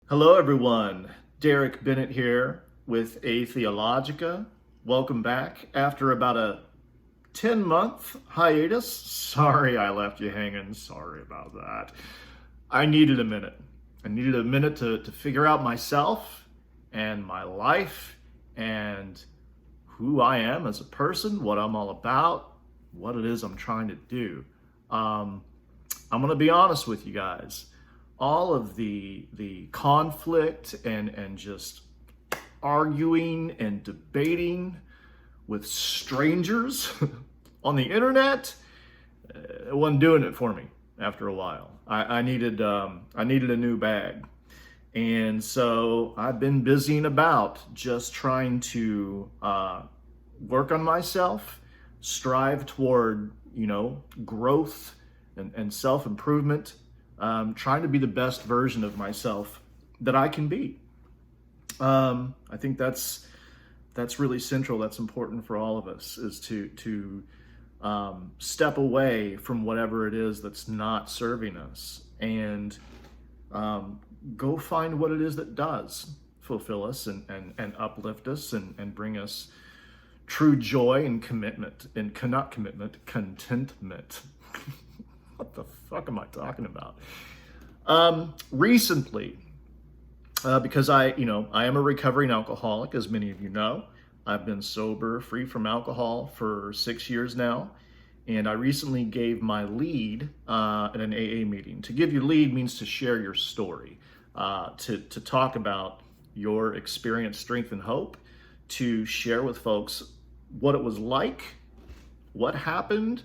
Hello, everyone. Derek Bennett here with A Theologica. Welcome back after about a 10-month hiatus. Sorry I left you hanging. Sorry about that. I needed a minute. I needed a minute to figure out myself and my life and who I am as a person, what I'm all about, what it is I'm trying to do. I'm going to be honest with you guys. All of the conflict and just arguing and debating with strangers on the internet, it wasn't doing it for me after a while. I needed a new bag. And so I've been busying about just trying to work on myself, strive toward, growth and self-improvement, trying to be the best version of myself that I can be. I think that's really central. That's important for all of us, is to step away from whatever it is that's not serving us and go find what it is that does fulfill us and uplift us and bring us true joy and commitment and not commitment, contentment. What the fuck am I talking about? Recently, because I am a recovering alcoholic, as many of you know. I've been sober, free from alcohol for 6 years now. And I recently gave my lead at an AA meeting. To give your lead means to share your story, to talk about your experience, strength, and hope, to share with folks what it was like, what happened,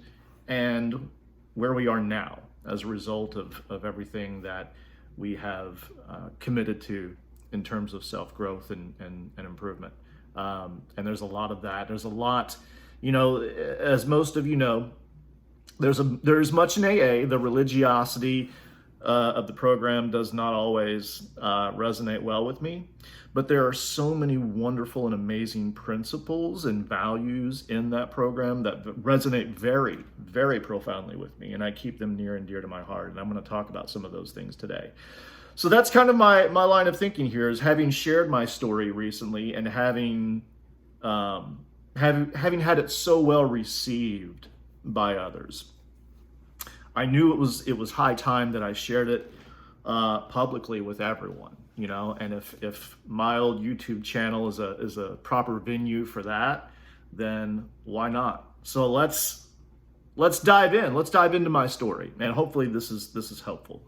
and where we are now as a result of everything that we have committed to in terms of self-growth and improvement. And there's a lot of that. There's a lot, as most of you know, there's much in AA. The religiosity of the program does not always resonate well with me, but there are so many wonderful and amazing principles and values in that program that resonate very, very profoundly with me, and I keep them near and dear to my heart, and I'm going to talk about some of those things today. So that's kind of my line of thinking here, is having shared my story recently and having had it so well received by others. I knew it was high time that I shared it publicly with everyone, and if my old YouTube channel is a proper venue for that, then why not? So let's dive in. Let's dive into my story, and hopefully this is helpful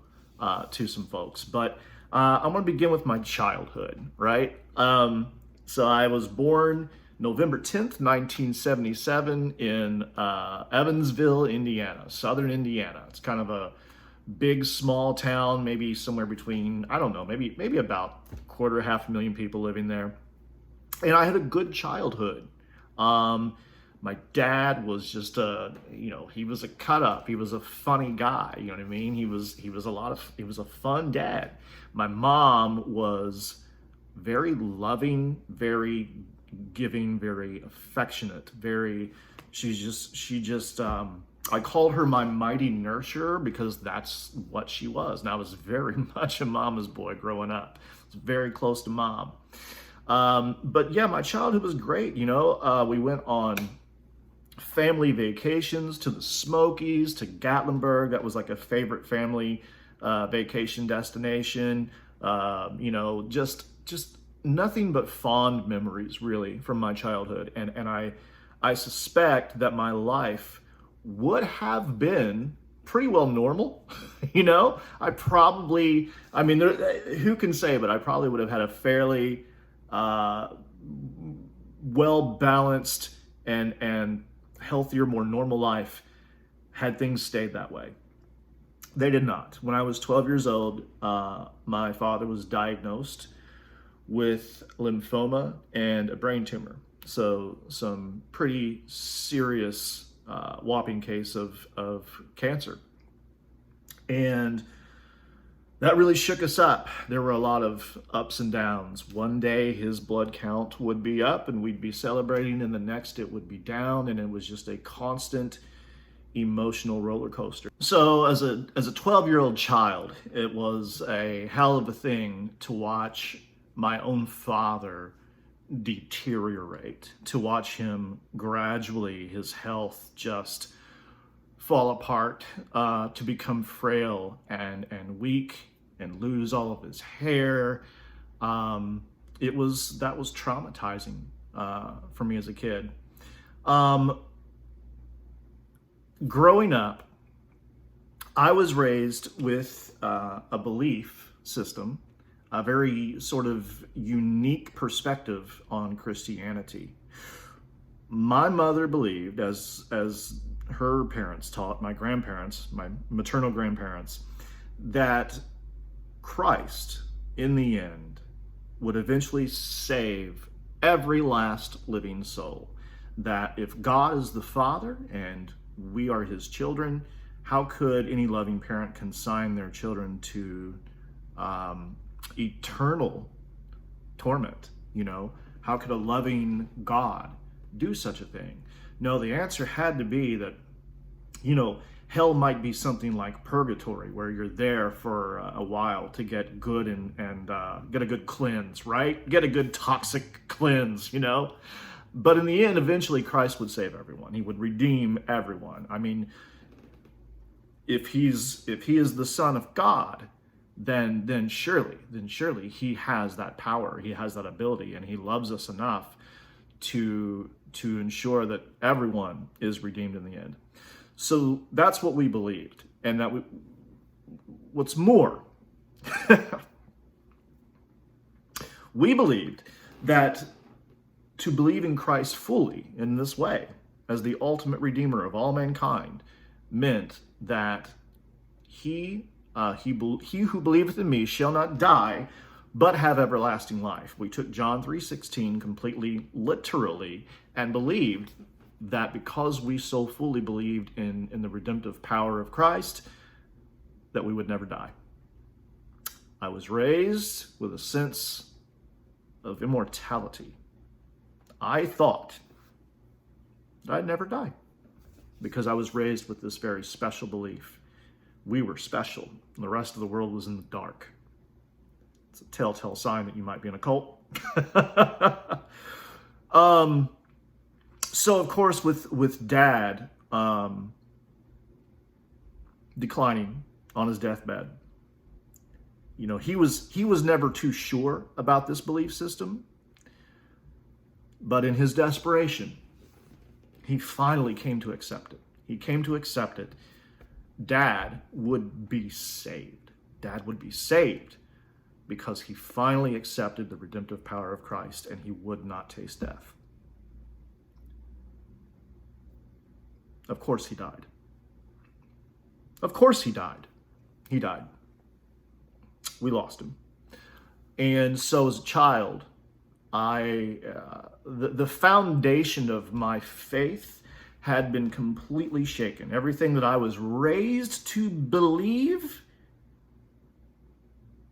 to some folks. But I'm going to begin with my childhood, right? So I was born November 10th, 1977 in Evansville, Indiana, southern Indiana. It's kind of a big, small town, maybe somewhere between, I don't know, maybe about a quarter, 500,000 people living there. And I had a good childhood. My dad was just he was a cut up. He was a funny guy. You know what I mean? He was a fun dad. My mom was very loving, very giving, very affectionate, she just I called her my mighty nurturer because that's what she was. And I was very much a mama's boy growing up. I was very close to mom. But yeah, my childhood was great. We went on family vacations to the Smokies, to Gatlinburg. That was like a favorite family vacation destination. Just nothing but fond memories, really, from my childhood. And I suspect that my life would have been pretty well normal. Who can say, but I probably would have had a fairly well-balanced and healthier, more normal life had things stayed that way. They did not. When I was 12 years old, my father was diagnosed with lymphoma and a brain tumor. So some pretty serious whopping case of cancer. And that really shook us up. There were a lot of ups and downs. One day his blood count would be up and we'd be celebrating, and the next it would be down, and it was just a constant, emotional roller coaster. So as a 12-year-old child, it was a hell of a thing to watch my own father deteriorate, to watch him gradually, his health just fall apart, to become frail and weak and lose all of his hair. That was traumatizing for me as a kid. Growing up, I was raised with a belief system, a very sort of unique perspective on Christianity. My mother believed, as her parents taught, my grandparents, my maternal grandparents, that Christ, in the end, would eventually save every last living soul. That if God is the Father and we are his children, how could any loving parent consign their children to eternal torment? How could a loving God do such a thing? No, the answer had to be that, hell might be something like purgatory, where you're there for a while to get good and get a good cleanse, right? Get a good toxic cleanse, But in the end, eventually Christ would save everyone. He would redeem everyone. I mean, if he is the Son of God, then surely he has that power, he has that ability, and he loves us enough to ensure that everyone is redeemed in the end. So that's what we believed. And what's more, we believed that to believe in Christ fully in this way, as the ultimate redeemer of all mankind, meant that he who believeth in me shall not die, but have everlasting life. We took John 3:16 completely literally and believed that because we so fully believed in the redemptive power of Christ, that we would never die. I was raised with a sense of immortality. I thought that I'd never die because I was raised with this very special belief. We were special, and the rest of the world was in the dark. It's a telltale sign that you might be in a cult. So, of course, with Dad declining on his deathbed, he was never too sure about this belief system. But in his desperation, he finally came to accept it. He came to accept it. Dad would be saved. Dad would be saved because he finally accepted the redemptive power of Christ and he would not taste death. Of course he died. Of course he died. He died. We lost him. And so as a child, the foundation of my faith had been completely shaken. Everything that I was raised to believe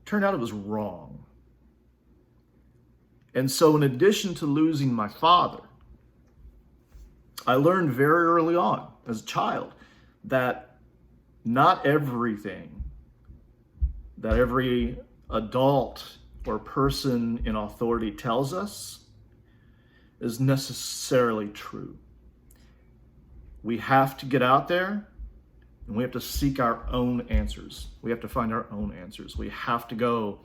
turned out it was wrong. And so in addition to losing my father, I learned very early on as a child that not everything that every adult or person in authority tells us is necessarily true. We have to get out there and we have to seek our own answers. We have to find our own answers. We have to go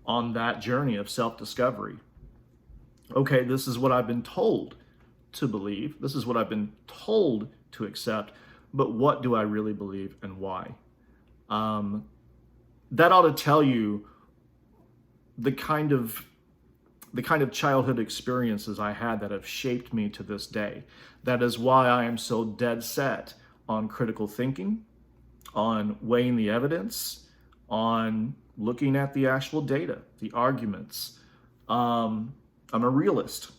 on that journey of self-discovery. Okay, this is what I've been told to believe. This is what I've been told to accept. But what do I really believe and why? That ought to tell you the kind of childhood experiences I had that have shaped me to this day. That is why I am so dead set on critical thinking, on weighing the evidence, on looking at the actual data, the arguments. I'm a realist.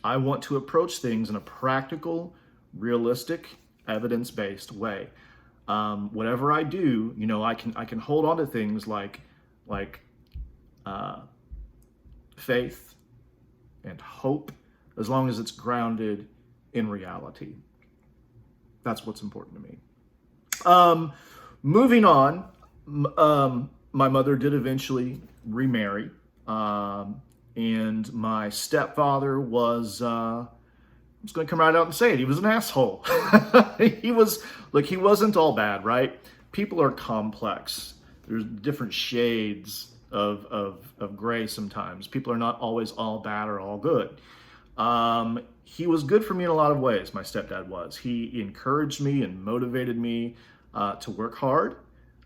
I want to approach things in a practical, realistic, evidence-based way. Whatever I do, I can hold on to things like faith and hope, as long as it's grounded in reality. That's what's important to me. Moving on, my mother did eventually remarry, and my stepfather was, I'm just going to come right out and say it, he was an asshole. He wasn't all bad, right? People are complex. There's different shades of gray sometimes. People are not always all bad or all good. He was good for me in a lot of ways, my stepdad was. He encouraged me and motivated me to work hard,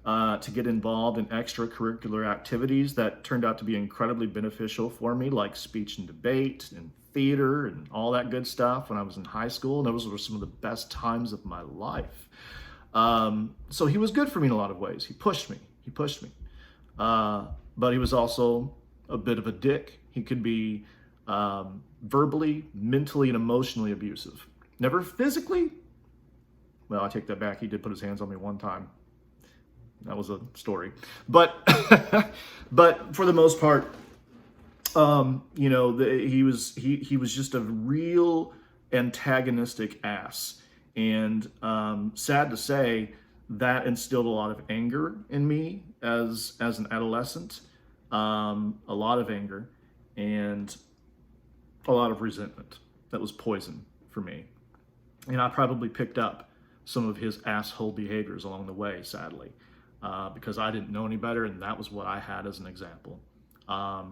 to get involved in extracurricular activities that turned out to be incredibly beneficial for me, like speech and debate and theater and all that good stuff when I was in high school. And those were some of the best times of my life. So he was good for me in a lot of ways. He pushed me. But he was also a bit of a dick. He could be verbally, mentally, and emotionally abusive. Never physically. Well, I take that back. He did put his hands on me one time. That was a story. But but for the most part, he was just a real antagonistic ass. And sad to say, that instilled a lot of anger in me as an adolescent. A lot of anger and a lot of resentment. That was poison for me. And I probably picked up some of his asshole behaviors along the way, sadly, because I didn't know any better, and that was what I had as an example. At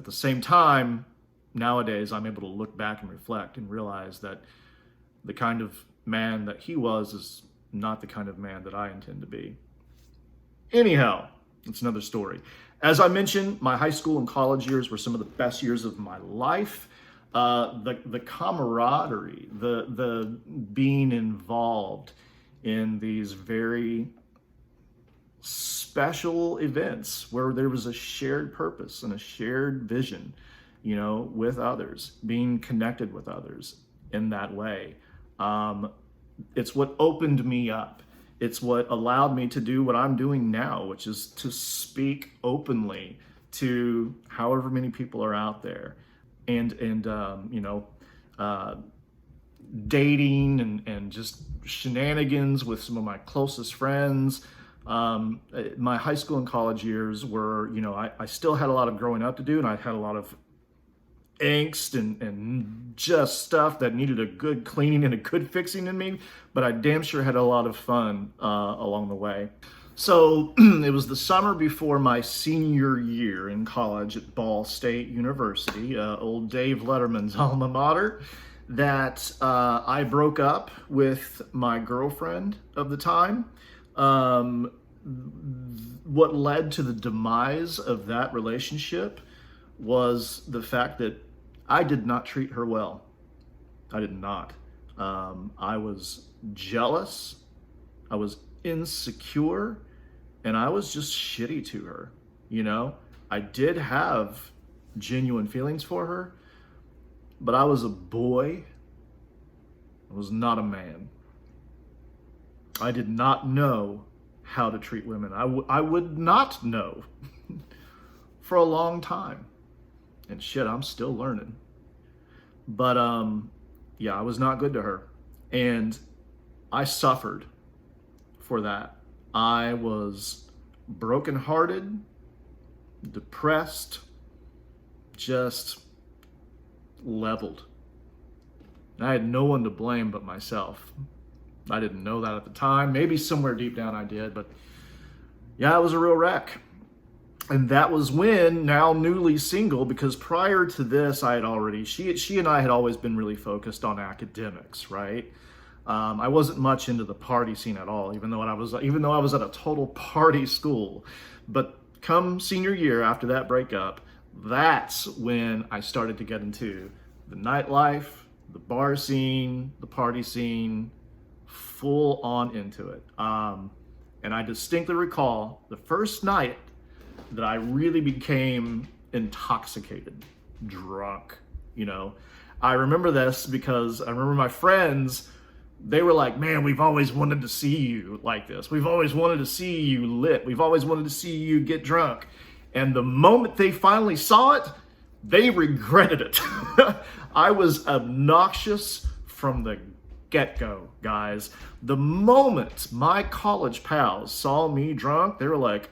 the same time, nowadays, I'm able to look back and reflect and realize that the kind of man that he was is not the kind of man that I intend to be. Anyhow, it's another story. As I mentioned, my high school and college years were some of the best years of my life. The camaraderie, the being involved in these very special events where there was a shared purpose and a shared vision, with others, being connected with others in that way. It's what opened me up. It's what allowed me to do what I'm doing now, which is to speak openly to however many people are out there, and dating and just shenanigans with some of my closest friends. My high school and college years were, I still had a lot of growing up to do, and I had a lot of angst and just stuff that needed a good cleaning and a good fixing in me, but I damn sure had a lot of fun along the way. So it was the summer before my senior year in college at Ball State University, old Dave Letterman's alma mater, that I broke up with my girlfriend of the time. What led to the demise of that relationship was the fact that I did not treat her well. I did not. I was jealous, I was insecure, and I was just shitty to her. I did have genuine feelings for her, but I was a boy. I was not a man. I did not know how to treat women. I would not know for a long time. And shit, I'm still learning. But I was not good to her. And I suffered for that. I was brokenhearted, depressed, just leveled. I had no one to blame but myself. I didn't know that at the time. Maybe somewhere deep down I did, but yeah, it was a real wreck. And that was when, now newly single, because prior to this, she and I had always been really focused on academics, right? I wasn't much into the party scene at all, even though I was at a total party school. But come senior year, after that breakup, that's when I started to get into the nightlife, the bar scene, the party scene, full on into it. And I distinctly recall the first night that I really became intoxicated, drunk, I remember this because I remember my friends, they were like, man, we've always wanted to see you like this. We've always wanted to see you lit. We've always wanted to see you get drunk. And the moment they finally saw it, they regretted it. I was obnoxious from the get-go, guys. The moment my college pals saw me drunk, they were like,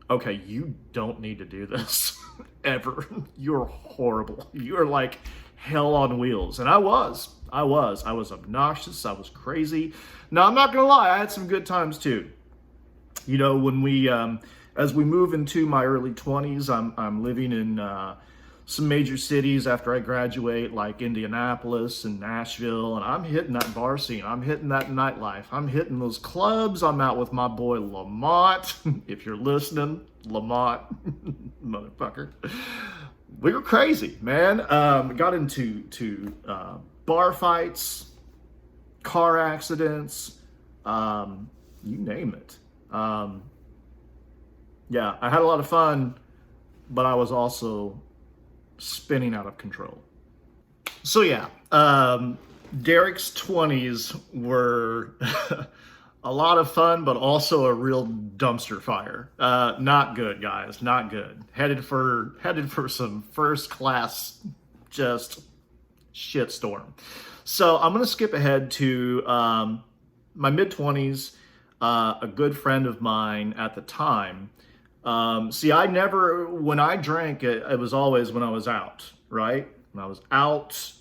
okay, you don't need to do this ever. You're horrible. You're like hell on wheels. And I was obnoxious. I was crazy. Now, I'm not gonna lie, I had some good times too. You know, when we, as we move into my early 20s, I'm living in some major cities after I graduate, like Indianapolis and Nashville, and I'm hitting that bar scene. I'm hitting that nightlife. I'm hitting those clubs. I'm out with my boy Lamont. If you're listening, Lamont, motherfucker. We were crazy, man. Got into bar fights, car accidents, you name it. Yeah, I had a lot of fun, but I was also spinning out of control. So yeah, Derek's 20s were a lot of fun, but also a real dumpster fire. Not good, guys, not good. Headed for some first class, just shitstorm. So I'm gonna skip ahead to my mid-20s. A good friend of mine at the time. See, when I drank, it was always when I was out, right? When I was out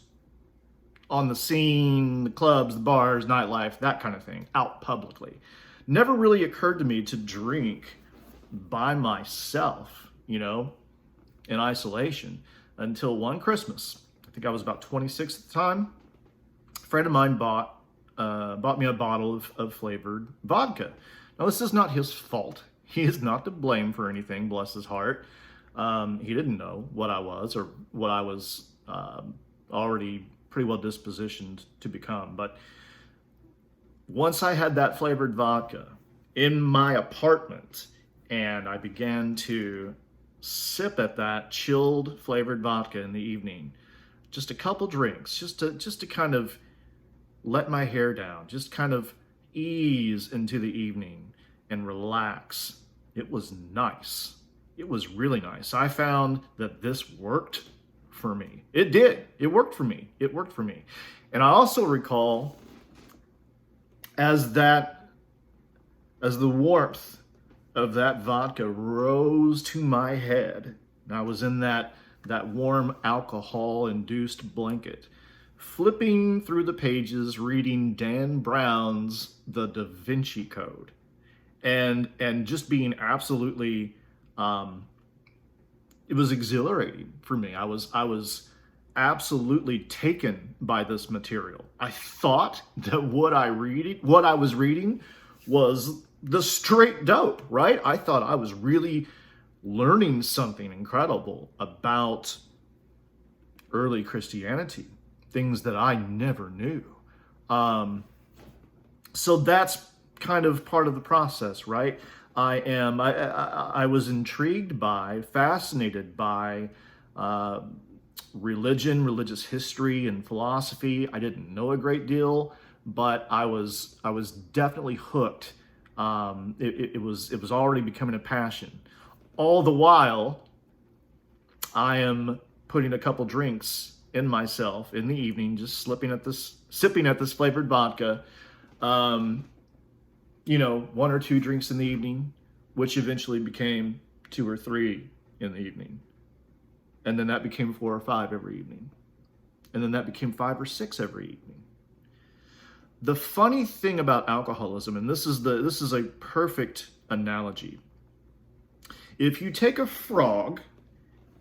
on the scene, the clubs, the bars, nightlife, that kind of thing, out publicly. Never really occurred to me to drink by myself, you know, in isolation, until one Christmas. I think I was about 26 at the time. A friend of mine bought me a bottle of flavored vodka. Now, this is not his fault. He is not to blame for anything, bless his heart. He didn't know what I was or what I was already pretty well dispositioned to become. But once I had that flavored vodka in my apartment and I began to sip at that chilled flavored vodka in the evening, just a couple drinks, just to kind of let my hair down, just kind of ease into the evening and relax. It was nice. It was really nice. I found that this worked for me. It did. It worked for me. It worked for me. And I also recall as the warmth of that vodka rose to my head, and I was in that warm alcohol-induced blanket, flipping through the pages, reading Dan Brown's The Da Vinci Code, and just being absolutely, it was exhilarating for me. I was absolutely taken by this material. I thought that what I was reading was the straight dope, right? I thought I was really learning something incredible about early Christianity, things that I never knew. So that's kind of part of the process, right? I was intrigued by, fascinated by religion, religious history, and philosophy. I didn't know a great deal, but I was definitely hooked. It was already becoming a passion. All the while, I am putting a couple drinks in myself in the evening, just sipping at this flavored vodka. You know, 1 or 2 drinks in the evening, which eventually became 2 or 3 in the evening. And then that became 4 or 5 every evening. And then that became 5 or 6 every evening. The funny thing about alcoholism, and this is a perfect analogy. If you take a frog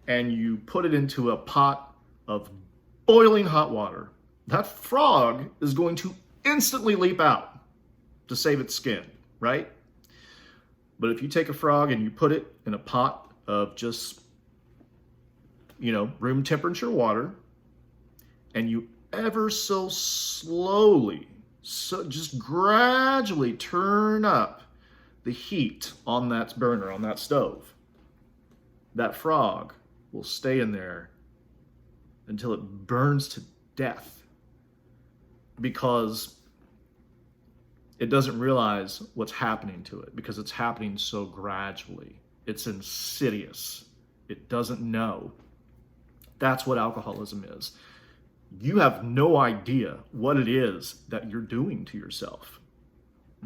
and you put it into a pot of boiling hot water, that frog is going to instantly leap out to save its skin, right? But if you take a frog and you put it in a pot of just, you know, room temperature water, and you ever so slowly, just gradually turn up the heat on that burner, on that stove, that frog will stay in there until it burns to death, because it doesn't realize what's happening to it, because it's happening so gradually. It's insidious. It doesn't know. That's what alcoholism is. you have no idea what it is that you're doing to yourself.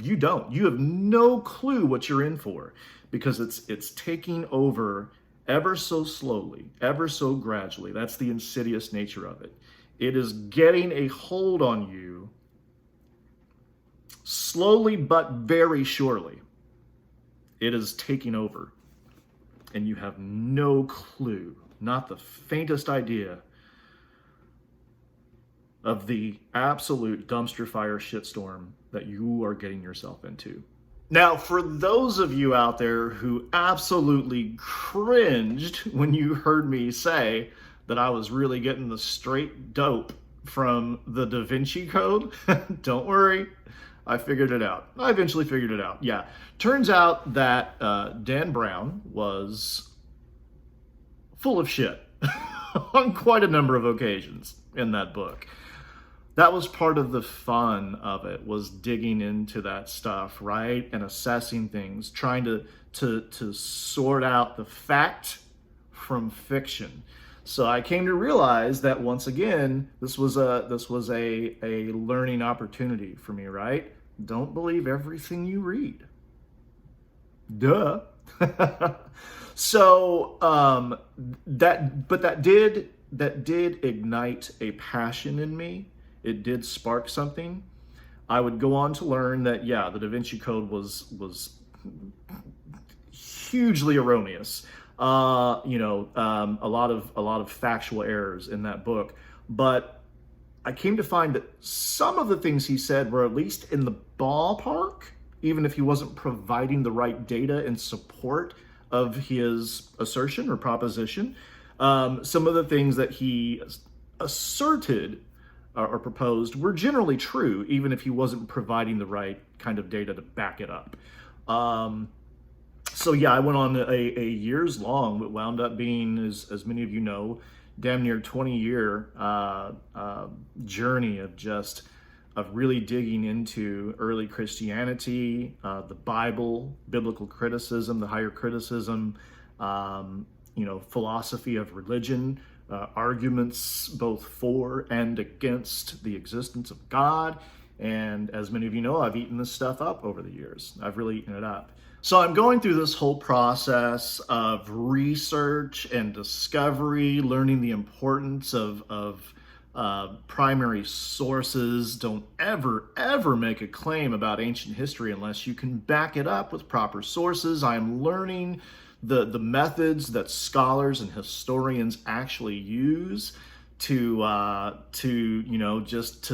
You don't. You have no clue what you're in for, because it's taking over ever so slowly, ever so gradually. That's the insidious nature of it. It is getting a hold on you slowly but very surely. It is taking over, and you have no clue, not the faintest idea of the absolute dumpster fire shitstorm that you are getting yourself into. Now, for those of you out there who absolutely cringed when you heard me say that I was really getting the straight dope from the Da Vinci Code, don't worry, I figured it out. I eventually figured it out. Yeah. Turns out that Dan Brown was full of shit on quite a number of occasions in that book. That was part of the fun of it, was digging into that stuff, right? And assessing things, trying to sort out the fact from fiction. So I came to realize that once again, this was a learning opportunity for me, right? Don't believe everything you read. Duh. So that did ignite a passion in me. It did spark something. I would go on to learn that, yeah, the Da Vinci Code was hugely erroneous. A lot of factual errors in that book. But I came to find that some of the things he said were at least in the ballpark, even if he wasn't providing the right data in support of his assertion or proposition. Some of the things that he asserted or proposed were generally true, even if he wasn't providing the right kind of data to back it up. So yeah, I went on a years long, what wound up being, as many of you know, damn near 20-year journey of really digging into early Christianity, the Bible, biblical criticism, the higher criticism, philosophy of religion, arguments both for and against the existence of God. And as many of you know, I've eaten this stuff up over the years. I've really eaten it up. So I'm going through this whole process of research and discovery, learning the importance of primary sources. Don't ever make a claim about ancient history unless you can back it up with proper sources. I'm learning the methods that scholars and historians actually use to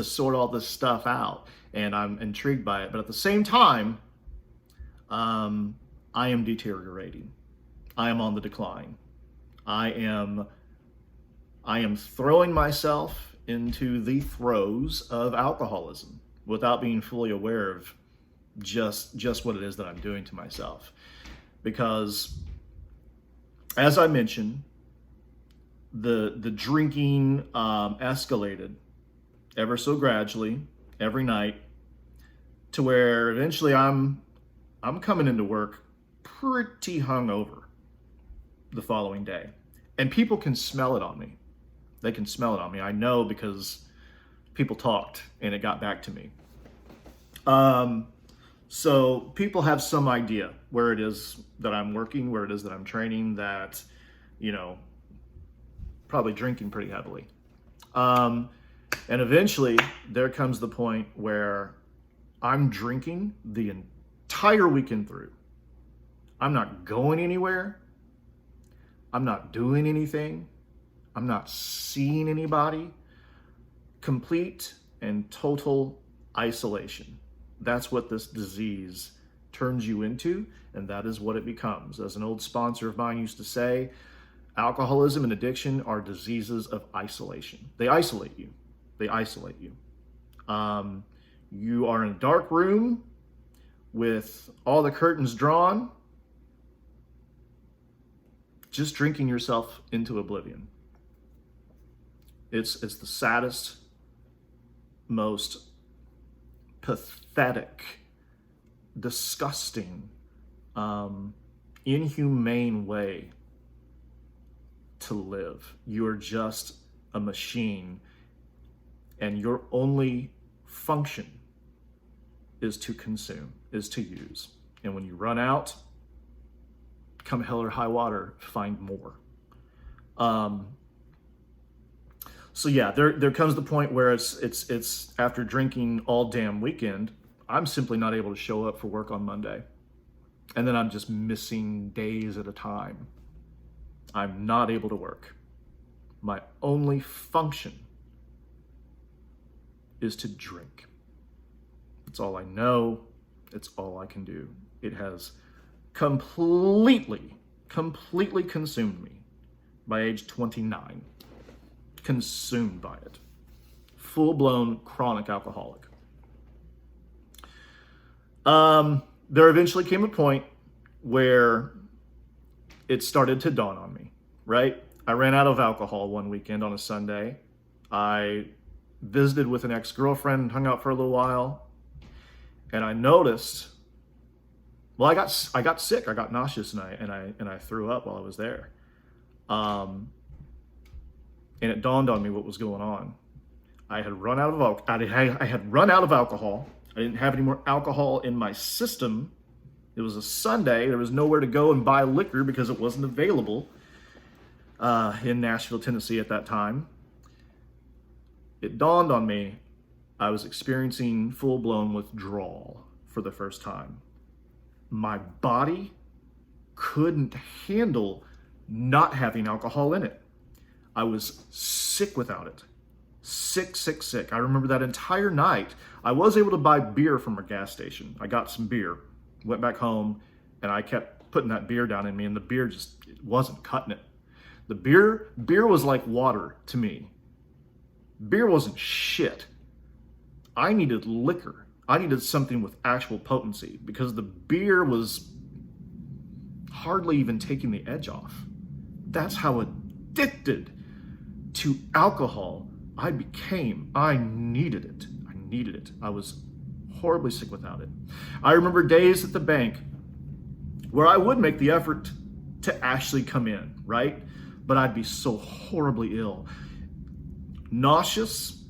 sort all this stuff out, and I'm intrigued by it. But at the same time, I am deteriorating. I am on the decline. I am throwing myself into the throes of alcoholism without being fully aware of just what it is that I'm doing to myself. Because, as I mentioned, the drinking escalated ever so gradually every night, to where eventually I'm coming into work pretty hungover the following day, and people can smell it on me. They can smell it on me. I know, because people talked and it got back to me. So people have some idea where it is that I'm working, where it is that I'm training, that, probably drinking pretty heavily. And eventually there comes the point where I'm drinking the entire weekend through. I'm not going anywhere. I'm not doing anything. I'm not seeing anybody. Complete and total isolation. That's what this disease turns you into, and that is what it becomes. As an old sponsor of mine used to say, alcoholism and addiction are diseases of isolation. They isolate you. They isolate you. You are in a dark room with all the curtains drawn, just drinking yourself into oblivion. It's the saddest, most pathetic, disgusting, inhumane way to live. You're just a machine and your only function is to consume, is to use. And when you run out, come hell or high water, find more. So yeah, there comes the point where it's after drinking all damn weekend, I'm simply not able to show up for work on Monday. And then I'm just missing days at a time. I'm not able to work. My only function is to drink. It's all I know. It's all I can do. It has completely consumed me by age 29. Consumed by it. Full-blown chronic alcoholic. There eventually came a point where it started to dawn on me, right? I ran out of alcohol one weekend on a Sunday. I visited with an ex-girlfriend and hung out for a little while. And I noticed, well, I got sick. I got nauseous and I threw up while I was there. And it dawned on me what was going on. I had run out of alcohol. I didn't have any more alcohol in my system. It was a Sunday. There was nowhere to go and buy liquor because it wasn't available in Nashville, Tennessee at that time. It dawned on me I was experiencing full-blown withdrawal for the first time. My body couldn't handle not having alcohol in it. I was sick without it. Sick. I remember that entire night. I was able to buy beer from a gas station. I got some beer, went back home, and I kept putting that beer down in me, and the beer it wasn't cutting it. The beer was like water to me. Beer wasn't shit. I needed liquor. I needed something with actual potency because the beer was hardly even taking the edge off. That's how addicted to alcohol I became. I needed it. I was horribly sick without it. I remember days at the bank where I would make the effort to actually come in, right? But I'd be so horribly ill. Nauseous,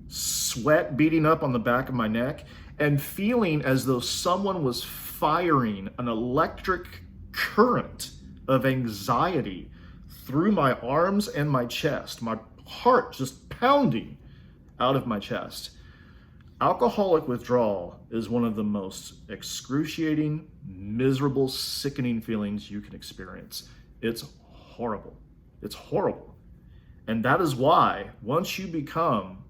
sweat beating up on the back of my neck, and feeling as though someone was firing an electric current of anxiety through my arms and my chest, my heart just pounding out of my chest. Alcoholic withdrawal is one of the most excruciating, miserable, sickening feelings you can experience. It's horrible. It's horrible. And that is why once you become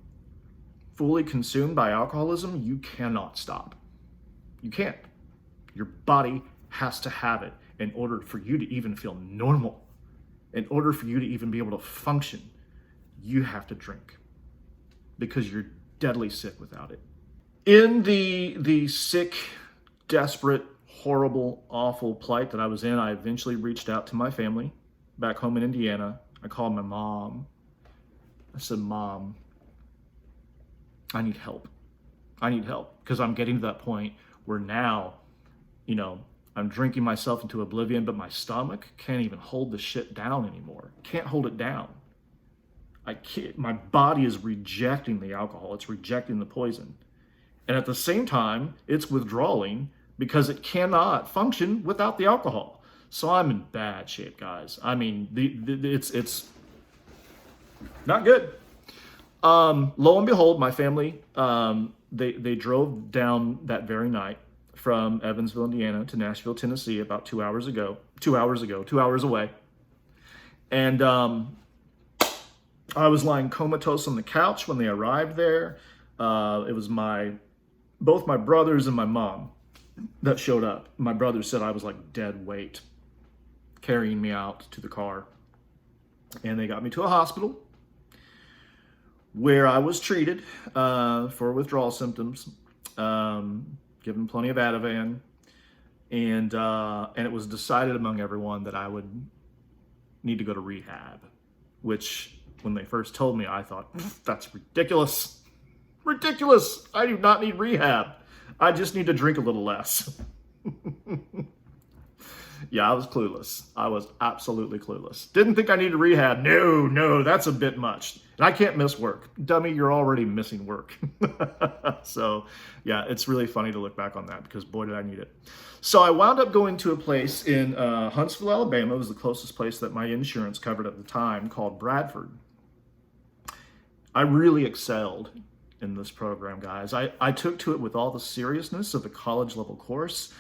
fully consumed by alcoholism, you cannot stop. You can't. Your body has to have it in order for you to even feel normal. In order for you to even be able to function, you have to drink because you're deadly sick without it. In the sick, desperate, horrible, awful plight that I was in, I eventually reached out to my family back home in Indiana. I called my mom. I said, Mom, I need help. I need help because I'm getting to that point where now, I'm drinking myself into oblivion, but my stomach can't even hold the shit down anymore. Can't hold it down. I can't. My body is rejecting the alcohol. It's rejecting the poison. And at the same time, it's withdrawing because it cannot function without the alcohol. So I'm in bad shape, guys. I mean, it's not good. Lo and behold, my family, they drove down that very night from Evansville, Indiana to Nashville, Tennessee about 2 hours away. And I was lying comatose on the couch when they arrived there. It was both my brothers and my mom that showed up. My brother said I was like dead weight, carrying me out to the car. And they got me to a hospital where I was treated for withdrawal symptoms, given plenty of Ativan, and it was decided among everyone that I would need to go to rehab, which when they first told me, I thought, that's ridiculous. Ridiculous. I do not need rehab. I just need to drink a little less. Yeah, I was clueless. I was absolutely clueless. Didn't think I needed rehab. No, that's a bit much. And I can't miss work. Dummy, you're already missing work. So, yeah, it's really funny to look back on that because boy, did I need it. So I wound up going to a place in Huntsville, Alabama. It was the closest place that my insurance covered at the time, called Bradford. I really excelled in this program, guys. I took to it with all the seriousness of a college level course.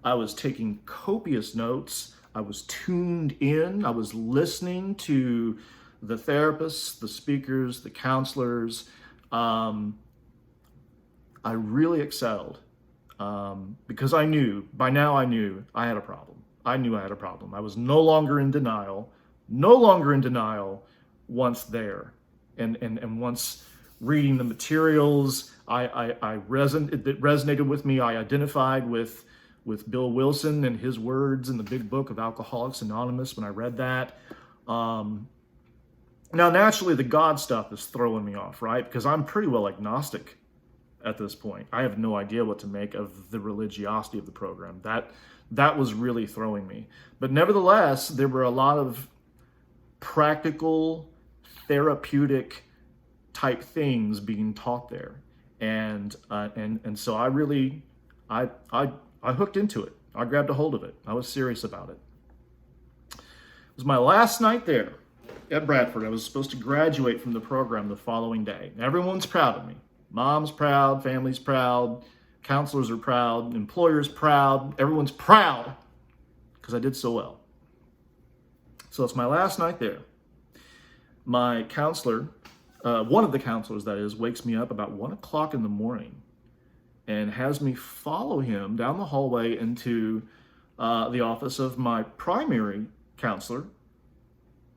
I was taking copious notes. I was tuned in. I was listening to the therapists, the speakers, the counselors. I really excelled because I knew I had a problem. I knew I had a problem. I was no longer in denial once there. And once reading the materials, it resonated with me. I identified with Bill Wilson and his words in the big book of Alcoholics Anonymous when I read that. Now, naturally, the God stuff is throwing me off, right? Because I'm pretty well agnostic at this point. I have no idea what to make of the religiosity of the program. That was really throwing me. But nevertheless, there were a lot of practical, therapeutic type things being taught there. And so I hooked into it. I grabbed a hold of it. I was serious about it. It was my last night there at Bradford. I was supposed to graduate from the program the following day. Everyone's proud of me. Mom's proud, family's proud, counselors are proud, employers proud. Everyone's proud because I did so well. So it's my last night there. My counselor, one of the counselors that is, wakes me up about 1 o'clock in the morning and has me follow him down the hallway into the office of my primary counselor,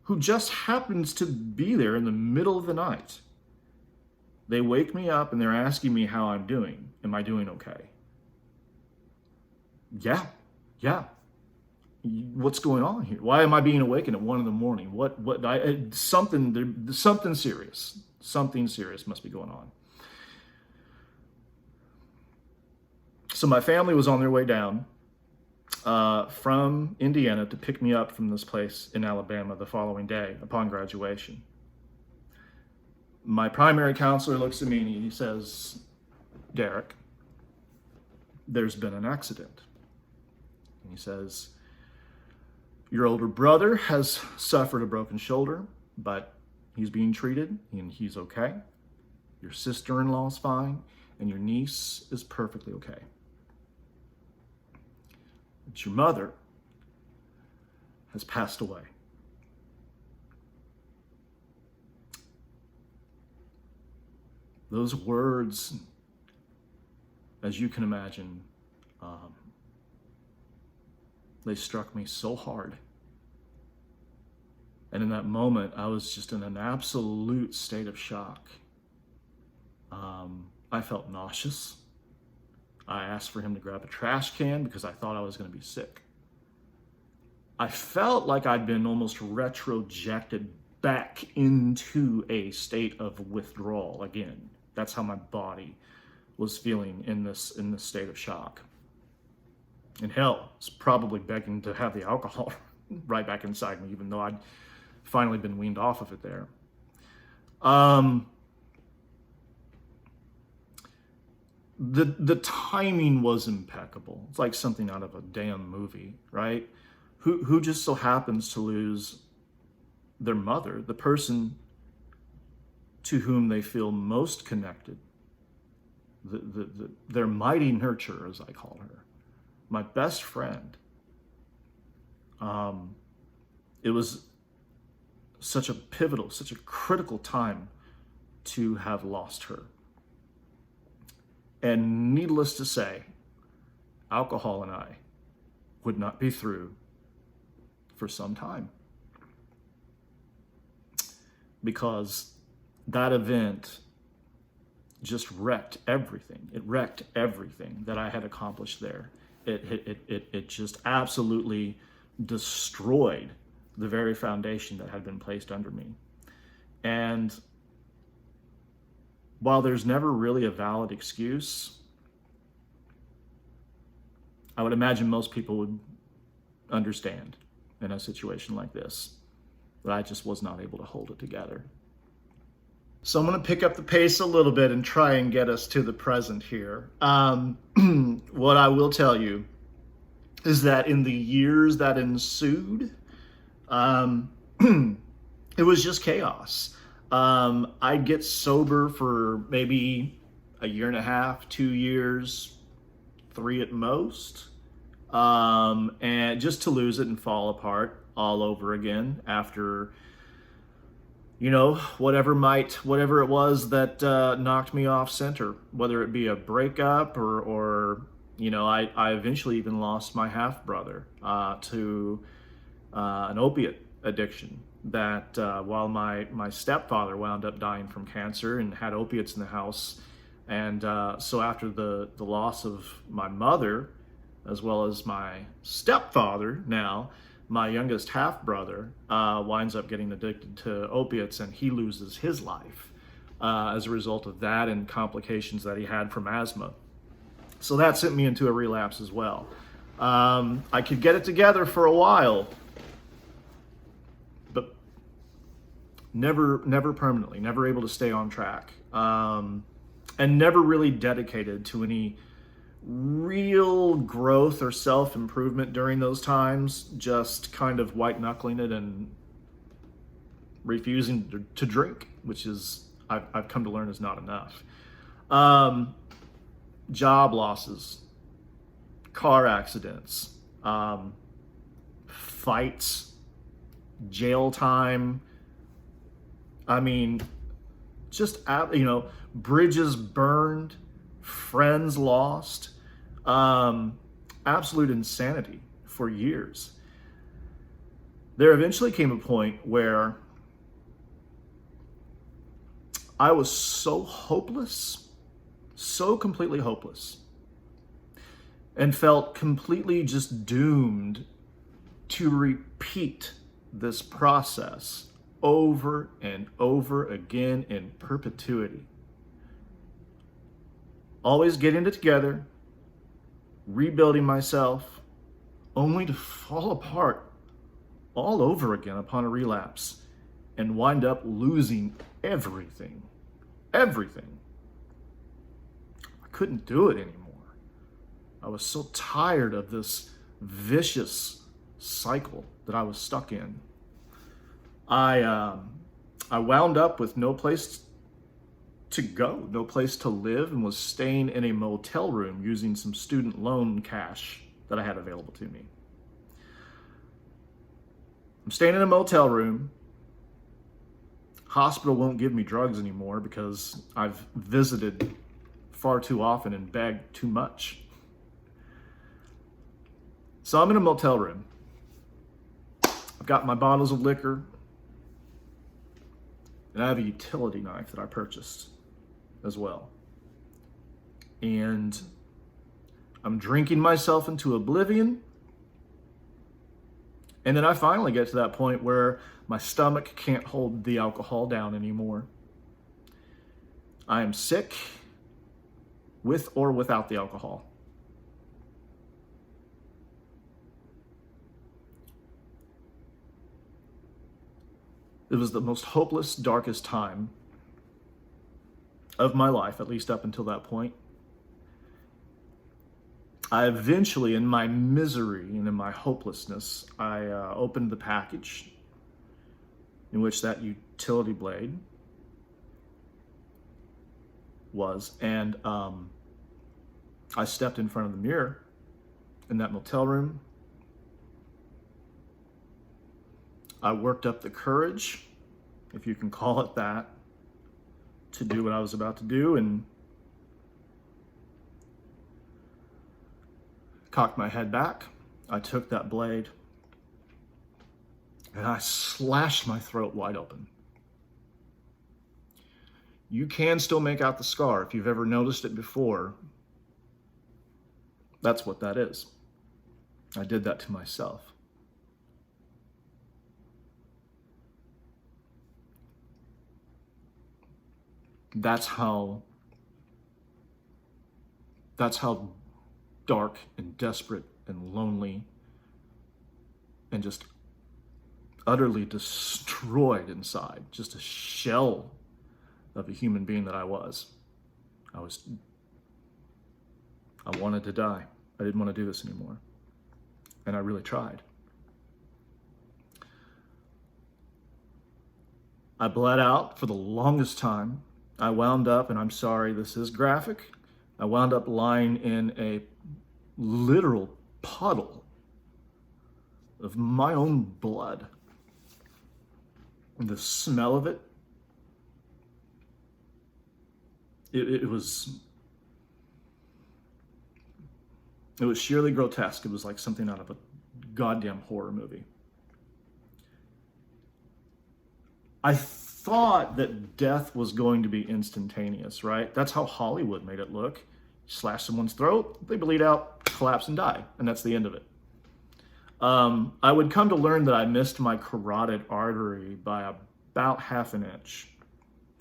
who just happens to be there in the middle of the night. They wake me up and they're asking me how I'm doing. Am I doing okay? Yeah. What's going on here? Why am I being awakened at 1 in the morning? Something serious. Something serious must be going on. So my family was on their way down from Indiana to pick me up from this place in Alabama the following day upon graduation. My primary counselor looks at me and he says, "Derek, there's been an accident." And he says, "Your older brother has suffered a broken shoulder, but he's being treated and he's okay. Your sister-in-law's fine and your niece is perfectly okay. But your mother has passed away." Those words, as you can imagine, they struck me so hard. And in that moment, I was just in an absolute state of shock. I felt nauseous. I asked for him to grab a trash can because I thought I was going to be sick. I felt like I'd been almost retrojected back into a state of withdrawal again. That's how my body was feeling in this state of shock. And hell, it's probably begging to have the alcohol right back inside me, even though I'd finally been weaned off of it there. The timing was impeccable. It's like something out of a damn movie, right? Who just so happens to lose their mother, the person to whom they feel most connected, their mighty nurturer, as I call her, my best friend. It was such a pivotal, such a critical time to have lost her. And needless to say, alcohol and I would not be through for some time. Because that event just wrecked everything. It wrecked everything that I had accomplished there. It just absolutely destroyed the very foundation that had been placed under me. And while there's never really a valid excuse, I would imagine most people would understand in a situation like this, but I just was not able to hold it together. So I'm going to pick up the pace a little bit and try and get us to the present here. What I will tell you is that in the years that ensued, it was just chaos. I'd get sober for maybe a year and a half, 2 years, 3 at most, and just to lose it and fall apart all over again after, whatever it was that knocked me off center, whether it be a breakup or I eventually even lost my half brother to an opiate addiction. That while my stepfather wound up dying from cancer and had opiates in the house, and so after the loss of my mother, as well as my stepfather, now my youngest half brother winds up getting addicted to opiates, and he loses his life as a result of that and complications that he had from asthma. So that sent me into a relapse as well. I could get it together for a while, but never permanently, never able to stay on track, and never really dedicated to any real growth or self-improvement during those times, just kind of white-knuckling it and refusing to drink, which is, I've come to learn, is not enough. Job losses, car accidents, fights, jail time. I mean, just, bridges burned, friends lost, absolute insanity for years. There eventually came a point where I was so hopeless, so completely hopeless, and felt completely just doomed to repeat this process over and over again in perpetuity. Always getting it together, rebuilding myself, only to fall apart all over again upon a relapse and wind up losing everything. Everything. I couldn't do it anymore. I was so tired of this vicious cycle that I was stuck in. I wound up with no place to go, no place to live, and was staying in a motel room using some student loan cash that I had available to me. I'm staying in a motel room. Hospital won't give me drugs anymore because I've visited far too often and begged too much. So I'm in a motel room. I've got my bottles of liquor, and I have a utility knife that I purchased as well. And I'm drinking myself into oblivion. And then I finally get to that point where my stomach can't hold the alcohol down anymore. I am sick with or without the alcohol. It was the most hopeless, darkest time of my life, at least up until that point. I eventually, in my misery and in my hopelessness, I opened the package in which that utility blade was, and I stepped in front of the mirror in that motel room. I worked up the courage, if you can call it that, to do what I was about to do, and cocked my head back. I took that blade and I slashed my throat wide open. You can still make out the scar if you've ever noticed it before. That's what that is. I did that to myself. That's how dark and desperate and lonely and just utterly destroyed inside, just a shell of a human being that I was. I wanted to die. I didn't want to do this anymore. And I really tried. I bled out for the longest time. I wound up, and I'm sorry, this is graphic, I wound up lying in a literal puddle of my own blood. And the smell of it, it was sheerly grotesque. It was like something out of a goddamn horror movie. I thought that death was going to be instantaneous, right? That's how Hollywood made it look. Slash someone's throat, they bleed out, collapse, and die, and that's the end of it. I would come to learn that I missed my carotid artery by about half an inch,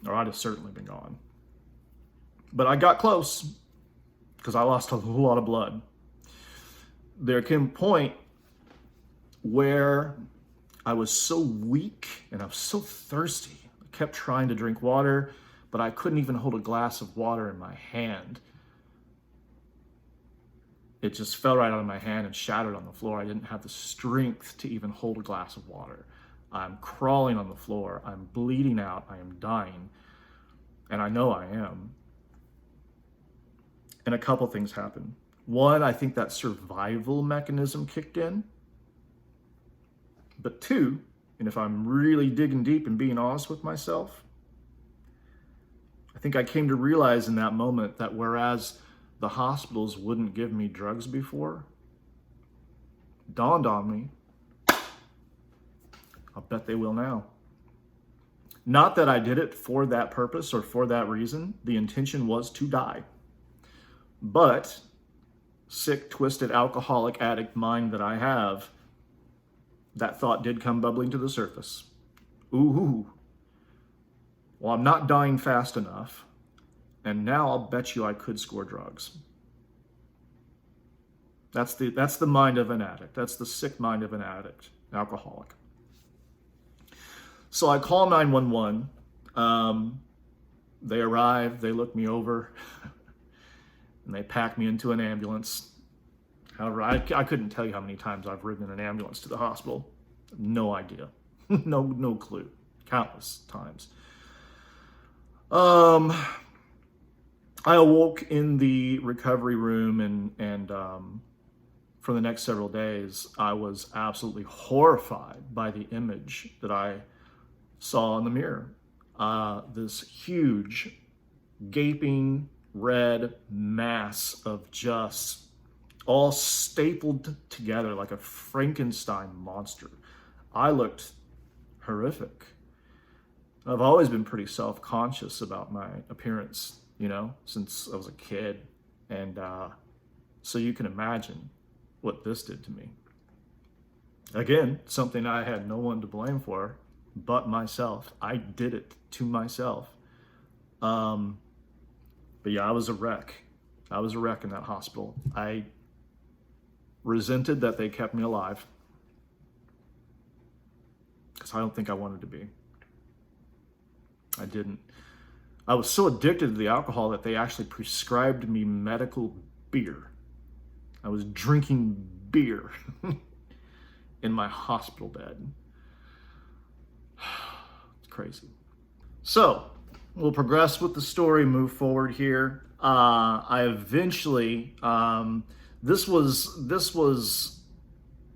or I'd have certainly been gone. But I got close, because I lost a lot of blood. There came a point where I was so weak and I was so thirsty. I kept trying to drink water, but I couldn't even hold a glass of water in my hand. It just fell right out of my hand and shattered on the floor. I didn't have the strength to even hold a glass of water. I'm crawling on the floor. I'm bleeding out. I am dying. And I know I am. And a couple things happened. One, I think that survival mechanism kicked in. But two, and if I'm really digging deep and being honest with myself, I think I came to realize in that moment that whereas the hospitals wouldn't give me drugs before, dawned on me, I'll bet they will now. Not that I did it for that purpose or for that reason. The intention was to die. But sick, twisted, alcoholic addict mind that I have, that thought did come bubbling to the surface. Ooh, well, I'm not dying fast enough, and now I'll bet you I could score drugs. That's the mind of an addict. That's the sick mind of an addict, alcoholic. So I call 911. They arrive, they look me over, and they pack me into an ambulance. However, I couldn't tell you how many times I've ridden in an ambulance to the hospital. No idea. No clue. Countless times. I awoke in the recovery room and for the next several days, I was absolutely horrified by the image that I saw in the mirror. This huge, gaping, red mass of just all stapled together like a Frankenstein monster. I looked horrific. I've always been pretty self-conscious about my appearance, since I was a kid. And so you can imagine what this did to me. Again, something I had no one to blame for but myself. I did it to myself. But yeah, I was a wreck. I was a wreck in that hospital. I resented that they kept me alive because I don't think I wanted to be. I didn't. I was so addicted to the alcohol that they actually prescribed me medical beer. I was drinking beer in my hospital bed. It's crazy. So we'll progress with the story, move forward here. I eventually, this was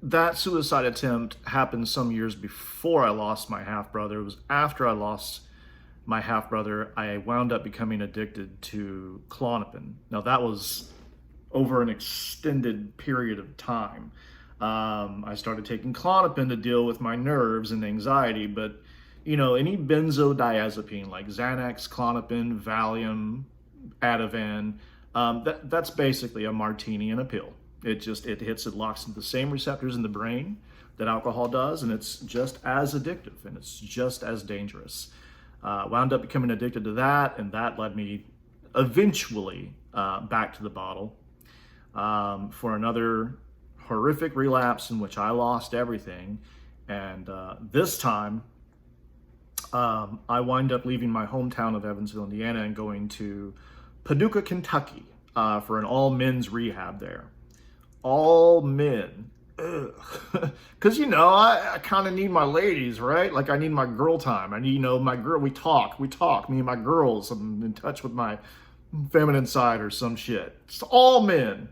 that suicide attempt happened some years before I lost my half-brother. It was after I lost my half-brother, I wound up becoming addicted to Klonopin. Now that was over an extended period of time. I started taking Klonopin to deal with my nerves and anxiety, but any benzodiazepine like Xanax, Klonopin, Valium, Ativan, that's basically a martini and a pill. It locks into the same receptors in the brain that alcohol does, and it's just as addictive and it's just as dangerous. Wound up becoming addicted to that, and that led me eventually back to the bottle for another horrific relapse in which I lost everything. And this time, I wind up leaving my hometown of Evansville, Indiana, and going to Paducah, Kentucky, for an all-men's rehab there. All men. Because, I kind of need my ladies, right? Like, I need my girl time. I need, my girl, we talk, me and my girls. I'm in touch with my feminine side or some shit. It's all men.